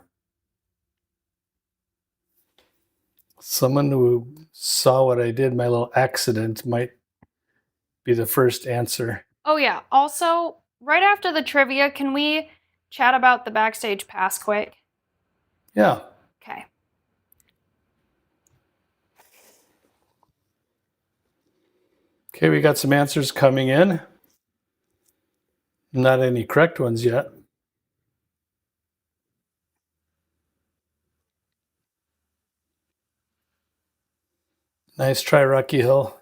Someone who saw what I did, my little accident, might be the first answer. Oh, yeah. Also, right after the trivia, can we chat about the backstage pass quick? Yeah. Okay. Okay, we got some answers coming in. Not any correct ones yet. Nice try, Rocky Hill.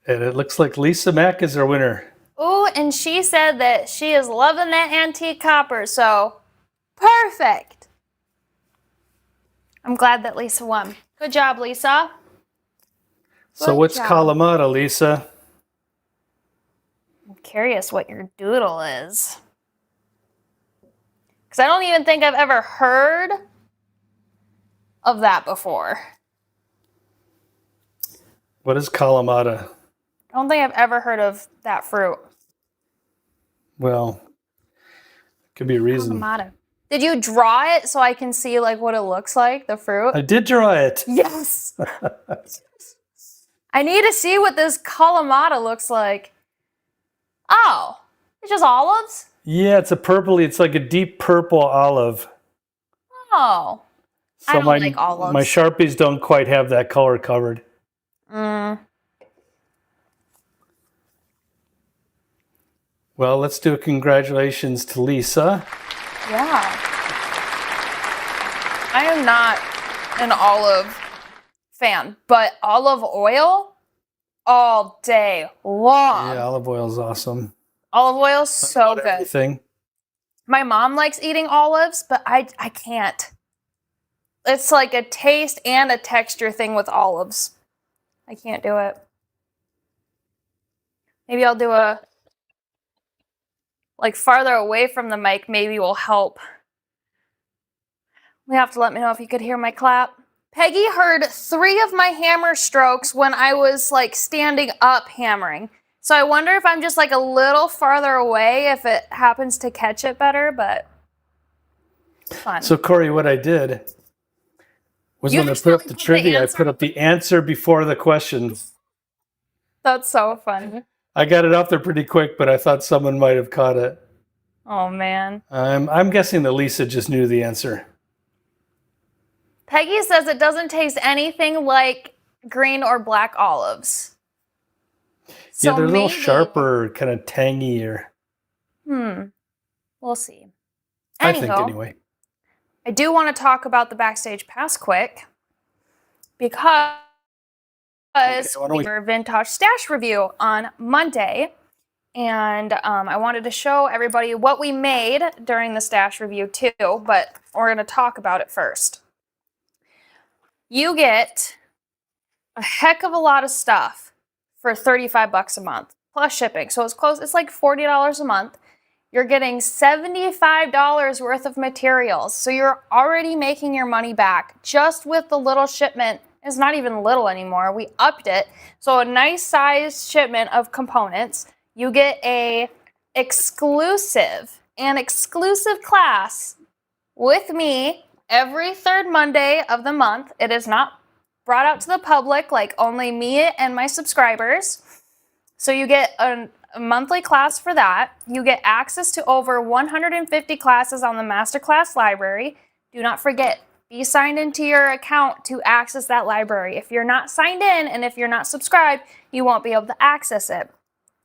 And it looks like Lisa Mack is our winner. Ooh, and she said that she is loving that antique copper, so perfect. I'm glad that Lisa won. Good job, Lisa. So what's Kalamata, Lisa? I'm curious what your doodle is. Because I don't even think I've ever heard of that before. What is Kalamata? I don't think I've ever heard of that fruit. Well, could be a reason. Kalamata. Did you draw it so I can see like what it looks like, the fruit? I did draw it. Yes. I need to see what this Kalamata looks like. Oh, it's just olives? Yeah, it's it's like a deep purple olive. Oh. So I don't like olives. My Sharpies don't quite have that color covered. Well, let's do a congratulations to Lisa. Yeah. I am not an olive fan, but olive oil all day long. Yeah, olive oil is awesome. Olive oil is so good. Everything. My mom likes eating olives, but I can't. It's like a taste and a texture thing with olives. I can't do it. Maybe I'll do a farther away from the mic, maybe will help. You have to let me know if you could hear my clap. Peggy heard 3 of my hammer strokes when I was standing up hammering. So I wonder if I'm just a little farther away, if it happens to catch it better, but fun. So Corey, what I did Was You when I put up the accidentally put the trivia, I answer- put up the answer before the question. That's so funny. I got it up there pretty quick, but I thought someone might have caught it. Oh, man. I'm guessing that Lisa just knew the answer. Peggy says it doesn't taste anything like green or black olives. So Yeah, they're a little maybe- sharper, kind of tangier. We'll see. I think Anyhow, anyway. I do want to talk about the Backstage Pass quick because why don't we- we were Vintage Stash review on Monday, and I wanted to show everybody what we made during the stash review too, but we're going to talk about it first. You get a heck of a lot of stuff for $35 a month plus shipping, so it's like $40 a month. You're getting $75 worth of materials, so you're already making your money back just with the little shipment. It's not even little anymore. We upped it. So a nice size shipment of components. You get an exclusive class with me every third Monday of the month. It is not brought out to the public, like only me and my subscribers. So you get a monthly class for that. You get access to over 150 classes on the Masterclass library. Do not forget, be signed into your account to access that library. If you're not signed in and if you're not subscribed, you won't be able to access it.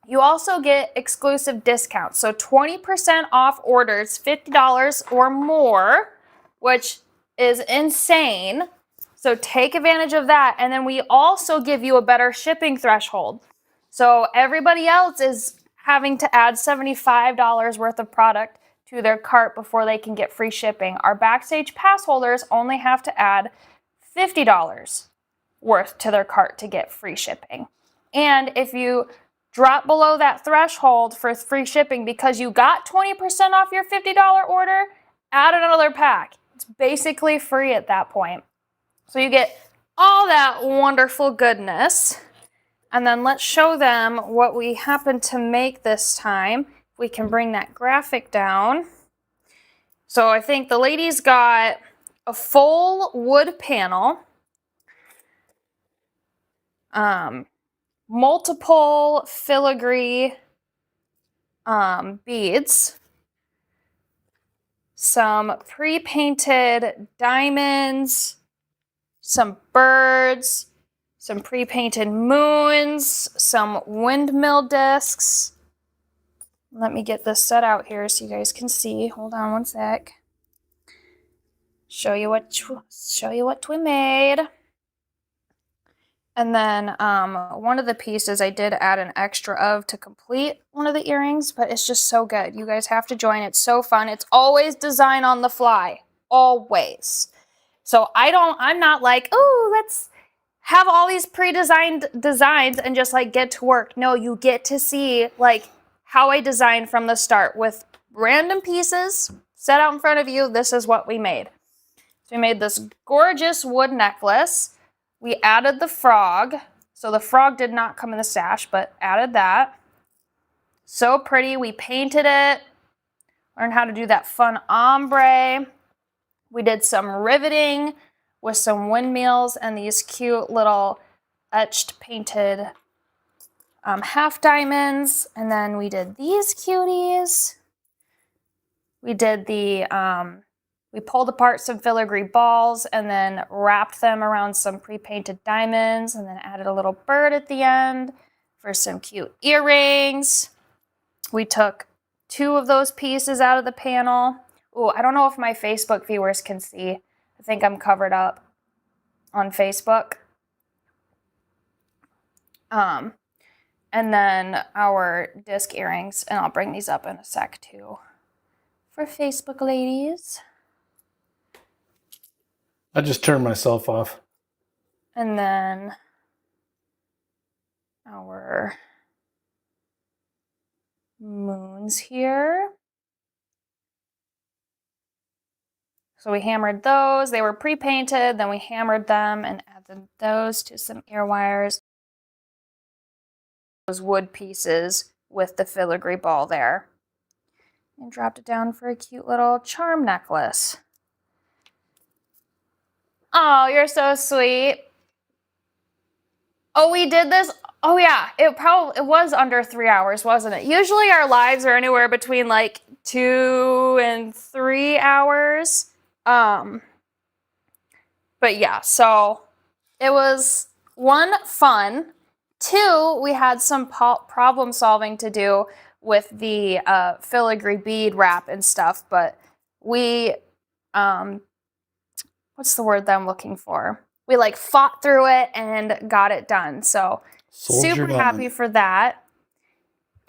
You also get exclusive discounts. So 20% off orders, $50 or more, which is insane. So take advantage of that. And then we also give you a better shipping threshold. So everybody else is having to add $75 worth of product to their cart before they can get free shipping. Our Backstage Pass holders only have to add $50 worth to their cart to get free shipping. And if you drop below that threshold for free shipping because you got 20% off your $50 order, add another pack. It's basically free at that point. So you get all that wonderful goodness. And then let's show them what we happen to make this time. We can bring that graphic down. So I think the ladies got a full wood panel, multiple filigree beads, some pre-painted diamonds, some birds, some pre-painted moons, some windmill discs. Let me get this set out here so you guys can see. Hold on one sec. Show you what we made. And then one of the pieces I did add an extra of to complete one of the earrings, but it's just so good. You guys have to join. It's so fun. It's always design on the fly. Always. So I'm not like, oh, let's have all these pre-designed designs and just like get to work. No, you get to see like how I designed from the start with random pieces set out in front of you. This is what we made. So we made this gorgeous wood necklace. We added the frog. So the frog did not come in the stash, but added that. So pretty. We painted it. Learned how to do that fun ombre. We did some riveting with some windmills and these cute little etched painted half diamonds. And then we did these cuties. We did we pulled apart some filigree balls and then wrapped them around some pre-painted diamonds and then added a little bird at the end for some cute earrings. We took 2 of those pieces out of the panel. Oh, I don't know if my Facebook viewers can see. I think I'm covered up on Facebook. And then our disc earrings, and I'll bring these up in a sec too for Facebook ladies. I just turned myself off. And then our moons here. So we hammered those. They were pre-painted, then we hammered them and added those to some ear wires. Those wood pieces with the filigree ball there. And dropped it down for a cute little charm necklace. Oh, you're so sweet. Oh, we did this. Oh yeah, it was under 3 hours, wasn't it? Usually our lives are anywhere between like 2 and 3 hours. But yeah, so it was 1, fun. 2, we had some problem solving to do with the filigree bead wrap and stuff, but we what's the word that I'm looking for? We like fought through it and got it done. So super happy for that.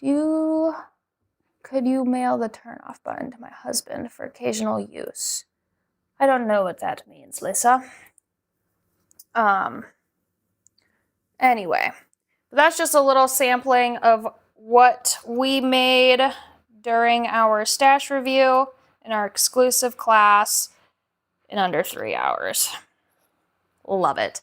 Could you mail the turn off button to my husband for occasional use? I don't know what that means, Lisa. Anyway, that's just a little sampling of what we made during our stash review in our exclusive class in under 3 hours. Love it.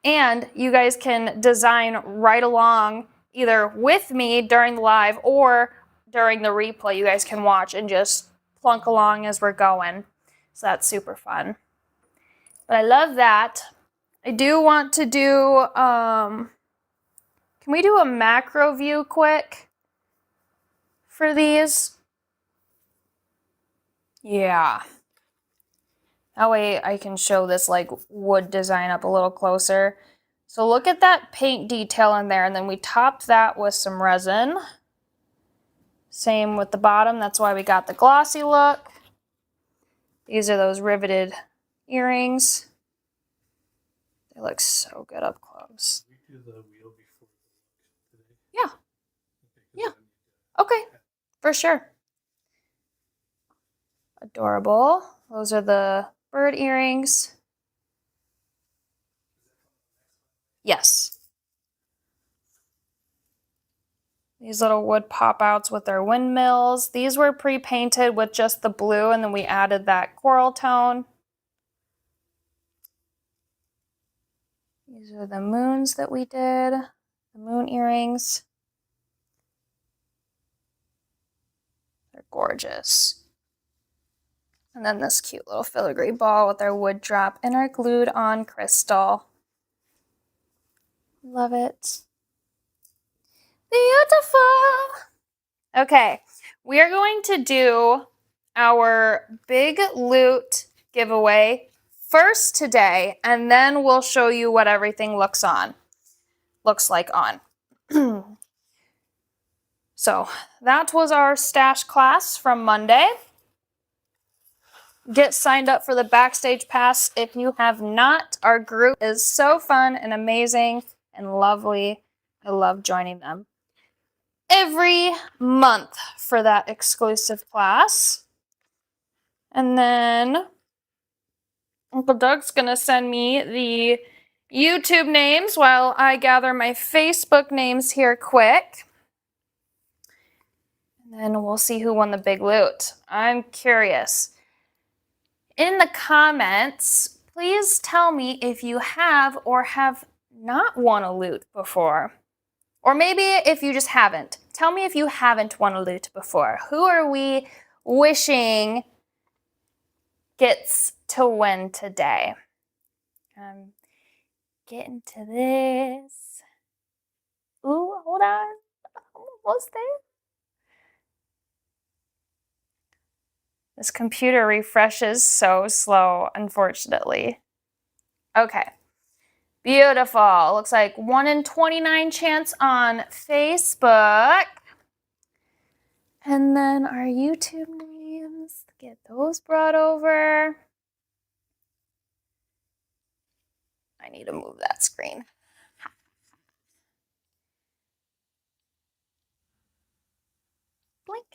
And you guys can design right along either with me during the live or during the replay. You guys can watch and just plunk along as we're going. So that's super fun. But I love that. I do want to do, can we do a macro view quick for these? Yeah. That way I can show this like wood design up a little closer. So look at that paint detail in there, and then we topped that with some resin. Same with the bottom, that's why we got the glossy look. These are those riveted earrings. They look so good up close. We do the wheel before today. Yeah. Yeah. Okay, for sure. Adorable. Those are the bird earrings. Yes. These little wood pop-outs with their windmills. These were pre-painted with just the blue, and then we added that coral tone. These are the moons that we did, the moon earrings. They're gorgeous. And then this cute little filigree ball with our wood drop and our glued on crystal. Love it. Beautiful. Okay, we are going to do our big loot giveaway first today, and then we'll show you what everything looks like on. So that was our stash class from Monday. Get signed up for the Backstage Pass if you have not. Our group is so fun and amazing and lovely. I love joining them every month for that exclusive class. And then Uncle Doug's gonna send me the YouTube names while I gather my Facebook names here quick. And then we'll see who won the big loot. I'm curious. In the comments, please tell me if you have or have not won a loot before. Or maybe if you just haven't. Tell me if you haven't won a loot before. Who are we wishing gets to win today? I'm getting to this. Ooh, hold on. Almost there. This computer refreshes so slow, unfortunately. Okay. Beautiful. Looks like 1 in 29 chance on Facebook. And then our YouTube names. Get those brought over. I need to move that screen. Blink.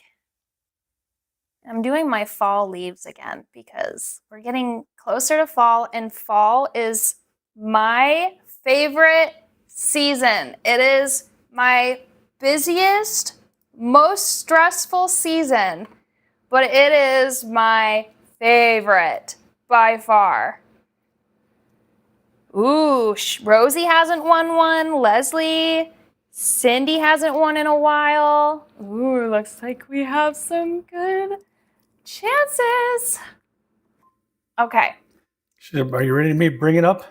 I'm doing my fall leaves again because we're getting closer to fall, and fall is my favorite season. It is my busiest, most stressful season, but it is my favorite by far. Ooh, Rosie hasn't won one. Leslie, Cindy hasn't won in a while. Ooh, looks like we have some good chances. Okay. Are you ready to me bring it up?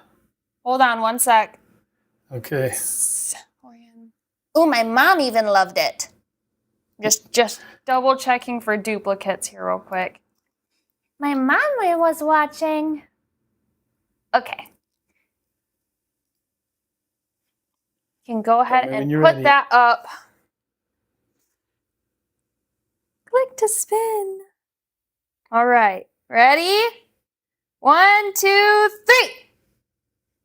Hold on one sec. Okay. Corian. Oh, my mom even loved it. Just double checking for duplicates here real quick. My mom was watching. Okay. You can go ahead and put that up. Click to spin. All right. Ready? 1, 2, 3.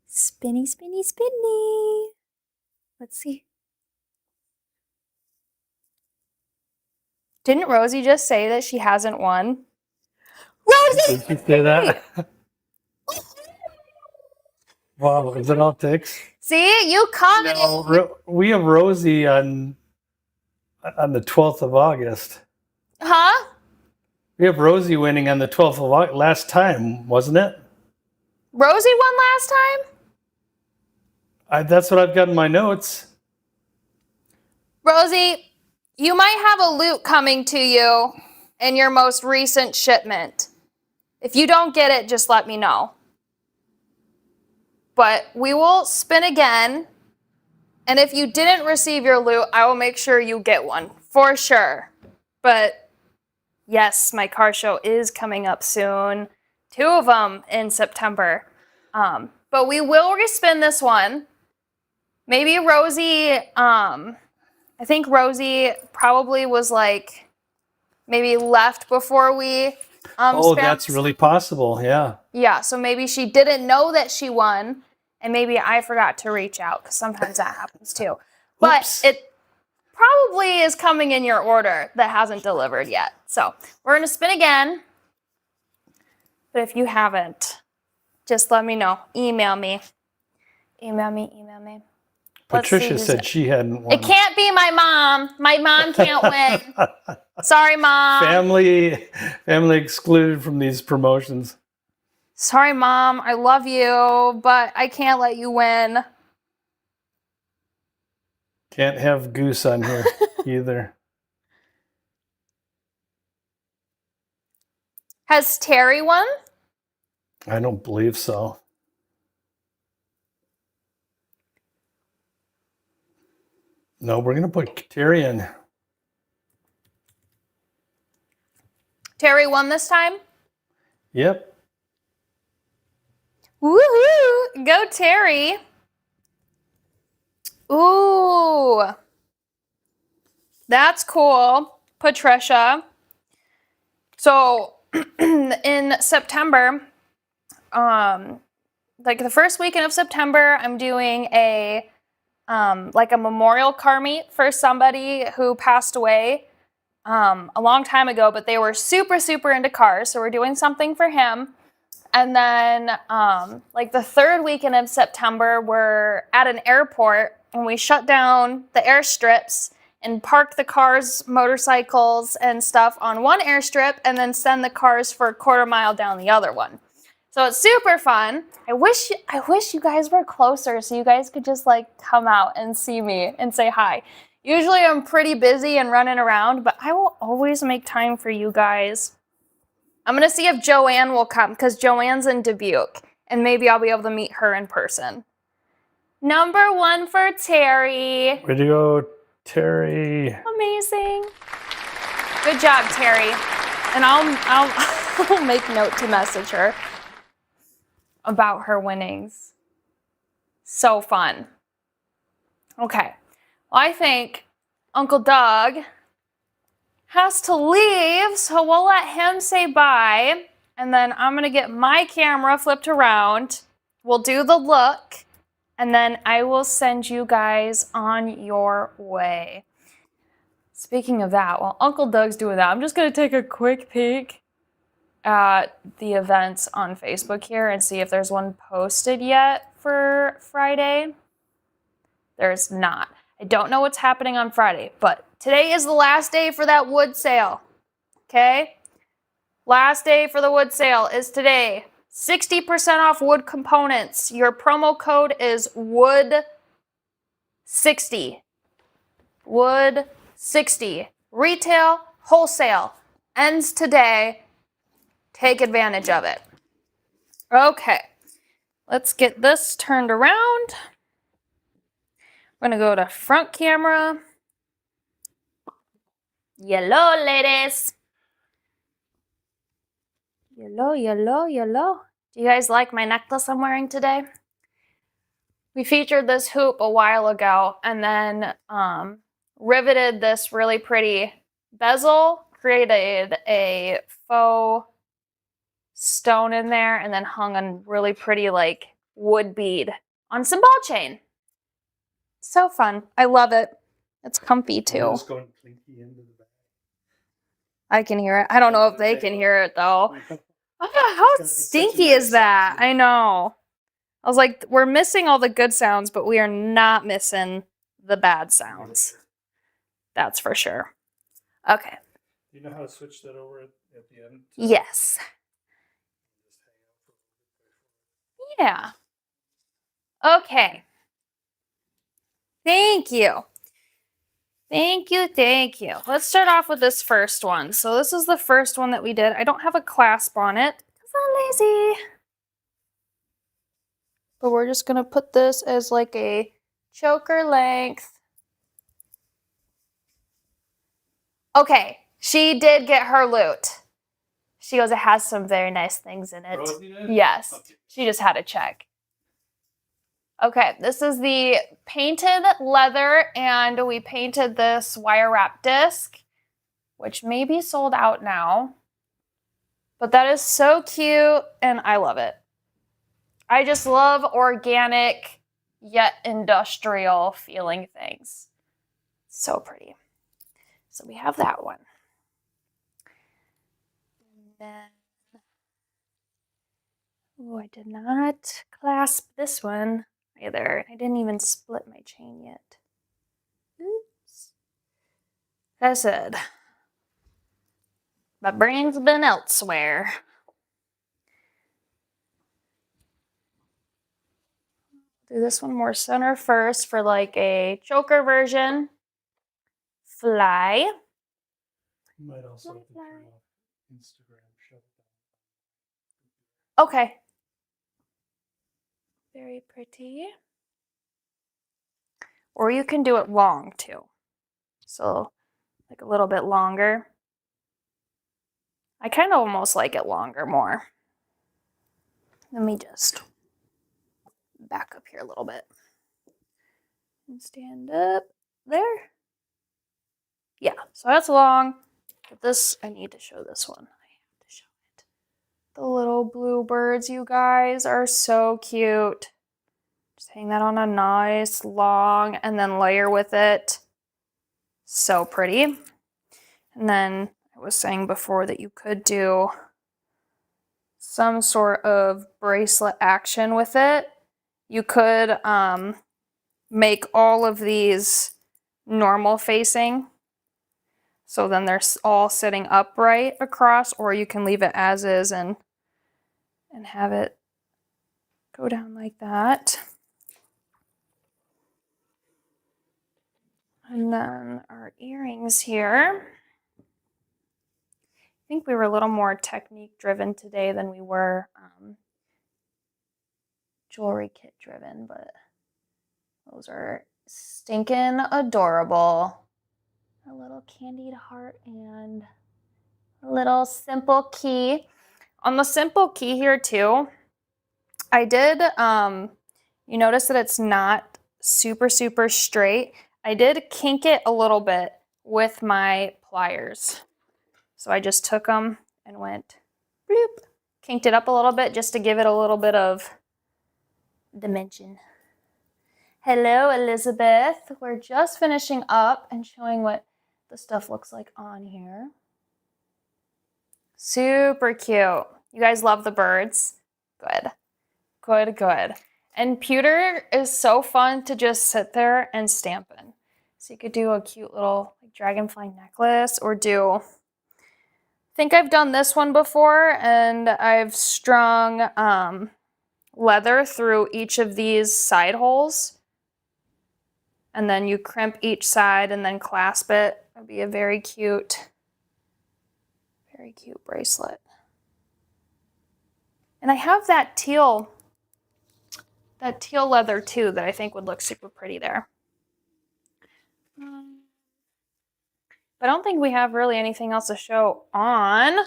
Spinny, spinny, spinny. Let's see. Didn't Rosie just say that she hasn't won? Rosie! Did she say that? Wow, is it all ticks? See, you commented. No, we have Rosie on the 12th of August. Huh? We have Rosie winning on the 12th of August last time, wasn't it? Rosie won last time? That's what I've got in my notes. Rosie, you might have a loot coming to you in your most recent shipment. If you don't get it, just let me know. But we will spin again. And if you didn't receive your loot, I will make sure you get one. For sure. But yes, my car show is coming up soon. 2 of them in September. But we will respin this one. Maybe Rosie, I think Rosie probably was like maybe left before we oh, that's really possible, yeah. Yeah, so maybe she didn't know that she won, and maybe I forgot to reach out, because sometimes that happens too. But it probably is coming in your order that hasn't delivered yet. So we're going to spin again. But if you haven't, just let me know. Email me. Email me, email me. Patricia said she hadn't won. It can't be my mom. My mom can't win. Sorry, Mom. Family excluded from these promotions. Sorry, Mom. I love you, but I can't let you win. Can't have Goose on here either. Has Terry won? I don't believe so. No, we're going to put Terry in. Terry won this time? Yep. Woohoo! Go, Terry. Ooh. That's cool, Patricia. So, in September, like the first weekend of September, I'm doing a memorial car meet for somebody who passed away a long time ago, but they were super, super into cars. So we're doing something for him. And then the third weekend of September, we're at an airport and we shut down the airstrips and park the cars, motorcycles, and stuff on one airstrip and then send the cars for a quarter mile down the other one. So it's super fun. I wish you guys were closer so you guys could just come out and see me and say hi. Usually I'm pretty busy and running around, but I will always make time for you guys. I'm going to see if Joanne will come because Joanne's in Dubuque and maybe I'll be able to meet her in person. Number 1 for Terry. Way to go, Terry. Amazing. Good job, Terry. And I'll make note to message her about her winnings. So fun. Okay. Well, I think Uncle Doug has to leave, so we'll let him say bye. And then I'm going to get my camera flipped around. We'll do the look. And then I will send you guys on your way. Speaking of that, while Uncle Doug's doing that, I'm just going to take a quick peek at the events on Facebook here and see if there's one posted yet for Friday. There's not. I don't know what's happening on Friday, but today is the last day for that wood sale. Okay? Last day for the wood sale is today. 60% off wood components. Your promo code is WOOD60. WOOD60. Retail, wholesale. Ends today. Take advantage of it. Okay, let's get this turned around. I'm gonna go to front camera. Yellow, ladies. Yellow, yellow, yellow. Do you guys like my necklace I'm wearing today? We featured this hoop a while ago and then riveted this really pretty bezel, created a faux stone in there, and then hung a really pretty like wood bead on some ball chain. So fun. I love it. It's comfy too. It's going clinky into the bag. I can hear it. I don't know if they can hear it though. How stinky is that? I know. I was like, we're missing all the good sounds, but we are not missing the bad sounds. That's for sure. Okay. Do you know how to switch that over at the end? Yes. Yeah. Okay. Thank you. Thank you, thank you. Let's start off with this first one. So this is the first one that we did. I don't have a clasp on it because I'm lazy. But we're just going to put this as like a choker length. Okay, she did get her loot. She goes, it has some very nice things in it. Rosie did? Yes, Okay. she just had to check. Okay, this is the painted leather, and we painted this wire wrap disc, which may be sold out now. But that is so cute, and I love it. I just love organic, yet industrial feeling things. So pretty. So we have that one. And then, oh, I did not clasp this one either. I didn't even split my chain yet. Oops. Like I said, my brain's been elsewhere. Do this one more center first for like a choker version. Fly. You might also have to turn off Instagram. Shut it down. Okay. Very pretty. Or you can do it long too. So like a little bit longer. I kind of almost like it longer more. Let me just back up here a little bit. And stand up there. Yeah, so that's long. But this, I need to show this one. I have to show it. The little bluebirds, you guys, are so cute. Just hang that on a nice long and then layer with it. So pretty. And then I was saying before that you could do some sort of bracelet action with it. You could make all of these normal facing. So then they're all sitting upright across, or you can leave it as is and have it go down like that. And then our earrings here. I think we were a little more technique driven today than we were jewelry kit driven, but those are stinking adorable. A little candied heart and a little simple key. On the simple key here too, I did, you notice that it's not super straight. I did kink it a little bit with my pliers. So I just took them and went bloop, kinked it up a little bit just to give it a little bit of dimension. Hello, Elizabeth. We're just finishing up and showing what the stuff looks like on here. Super cute. You guys love the birds? Good. Good, good. And pewter is so fun to just sit there and stamp in. So you could do a cute little dragonfly necklace or do, I think I've done this one before, and I've strung leather through each of these side holes. And then you crimp each side and then clasp it. It'd be a very cute bracelet. And I have that teal leather too that I think would look super pretty there. But I don't think we have really anything else to show on.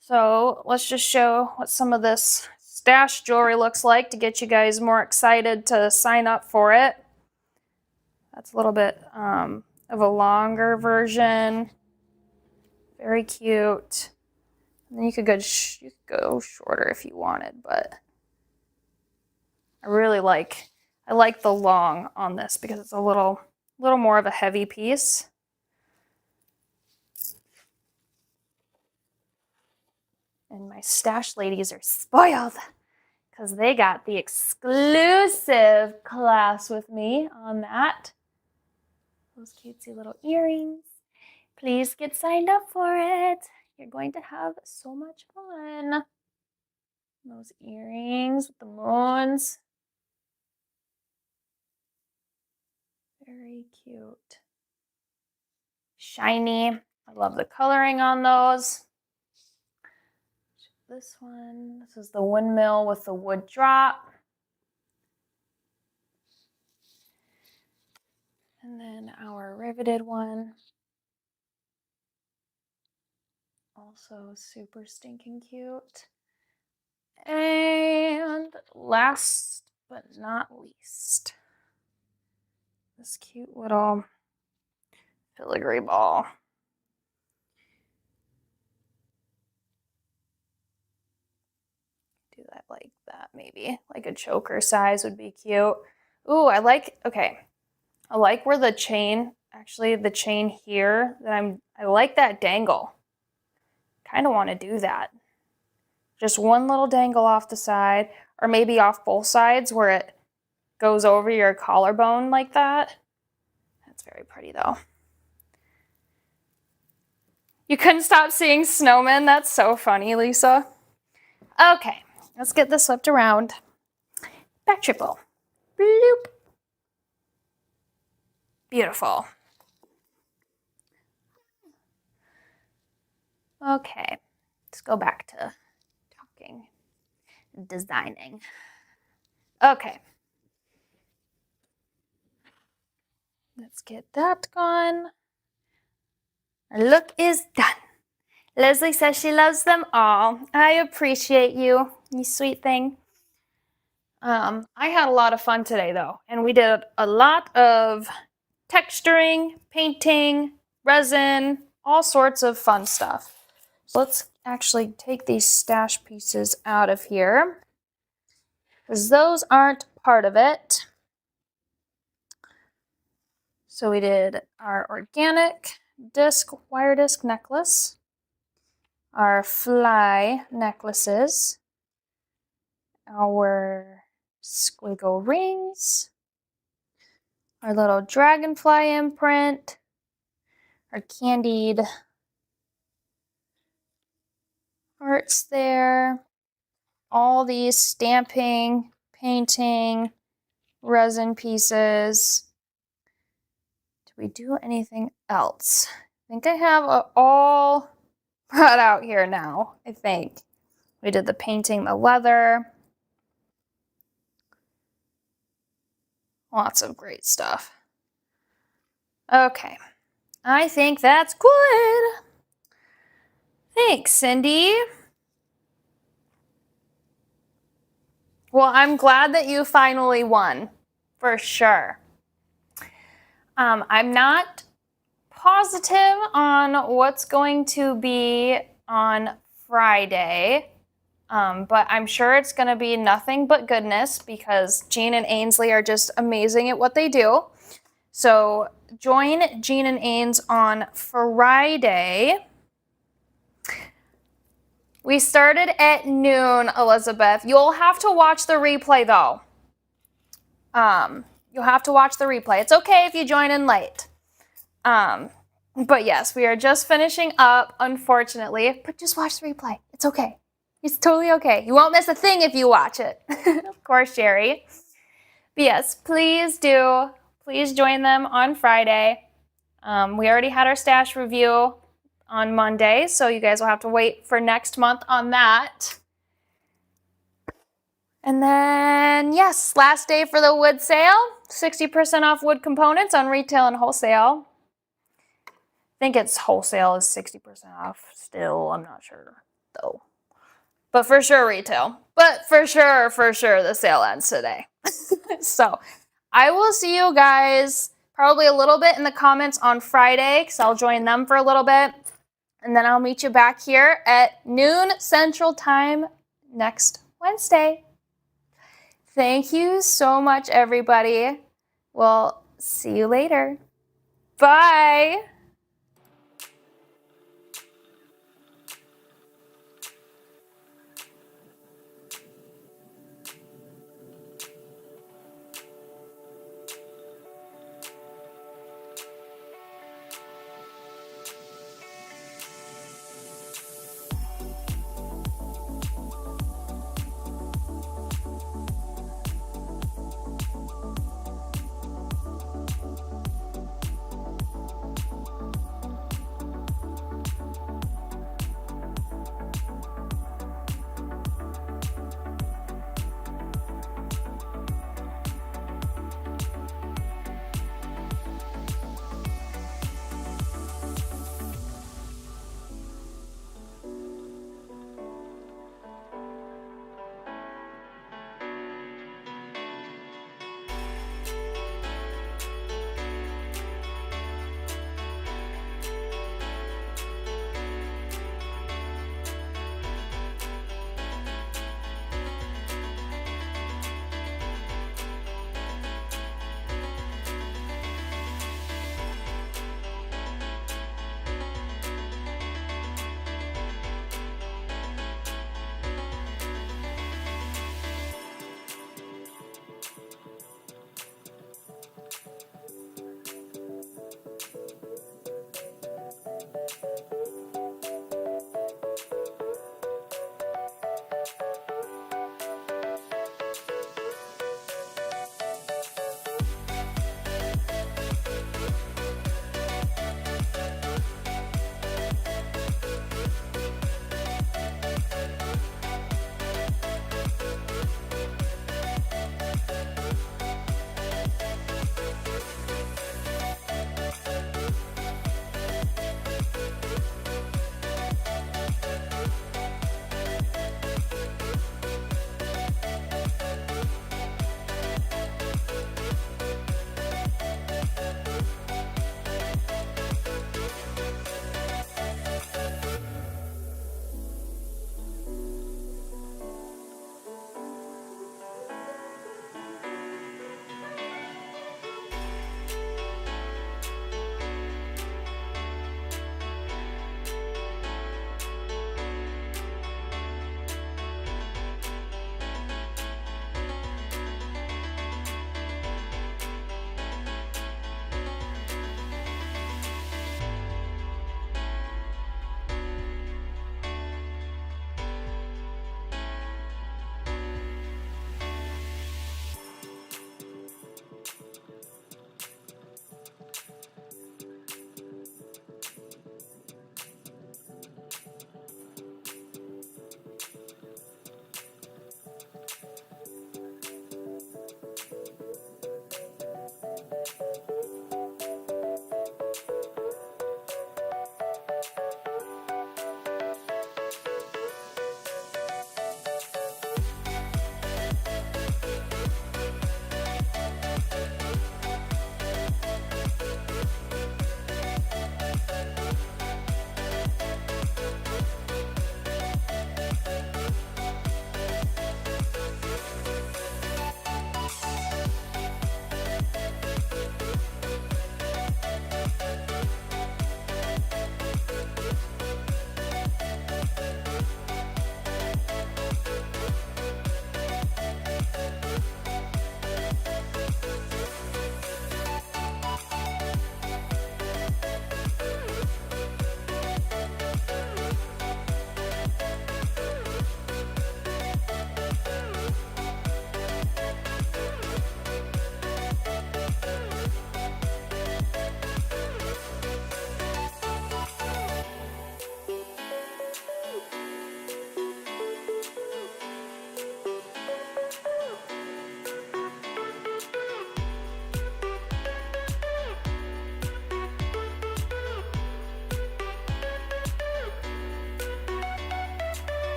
So let's just show what some of this stash jewelry looks like to get you guys more excited to sign up for it. That's a little bit of a longer version. Very cute. And then you could go shorter if you wanted, but I like the long on this because it's a little more of a heavy piece. And my stash ladies are spoiled because they got the exclusive class with me on that. Those cutesy little earrings. Please get signed up for it. You're going to have so much fun. Those earrings with the moons. Very cute. Shiny. I love the coloring on those. This one. This is the windmill with the wood drop. And then our riveted one. Also super stinking cute. And last but not least, this cute little filigree ball. Do that like that maybe. Like a choker size would be cute. Ooh, I like where the chain, actually the chain here, I like that dangle. Kind of want to do that. Just one little dangle off the side, or maybe off both sides where it goes over your collarbone like that. That's very pretty though. You couldn't stop seeing snowmen? That's so funny, Lisa. Okay, let's get this flipped around. Back triple. Bloop. Beautiful. Okay, let's go back to talking, designing. Okay. Let's get that gone. Our look is done. Leslie says she loves them all. I appreciate you, you sweet thing. I had a lot of fun today though, and we did a lot of texturing, painting, resin, all sorts of fun stuff. So let's actually take these stash pieces out of here because those aren't part of it. So we did our organic wire disc necklace, our fly necklaces, our squiggle rings, our little dragonfly imprint, our candied hearts there, all these stamping, painting, resin pieces. Did we do anything else? I think I have it all brought out here now, I think. We did the painting, the leather. Lots of great stuff. Okay, I think that's good. Thanks, Cindy. Well, I'm glad that you finally won, for sure. I'm not positive on what's going to be on Friday, but I'm sure it's going to be nothing but goodness because Jean and Ainsley are just amazing at what they do. So join Jean and Ains on Friday. We started at noon, Elizabeth. You'll have to watch the replay though. You'll have to watch the replay. It's okay if you join in late. But yes, we are just finishing up, unfortunately. But just watch the replay. It's okay. It's totally okay. You won't miss a thing if you watch it. Of course, Sherry. But yes, please do. Please join them on Friday. We already had our stash review on Monday, so you guys will have to wait for next month on that. And then, yes, last day for the wood sale. 60% off wood components on retail and wholesale. I think it's wholesale is 60% off still. I'm not sure, though. But for sure retail. But for sure, the sale ends today. So I will see you guys probably a little bit in the comments on Friday because I'll join them for a little bit. And then I'll meet you back here at noon Central Time next Wednesday. Thank you so much, everybody. We'll see you later. Bye.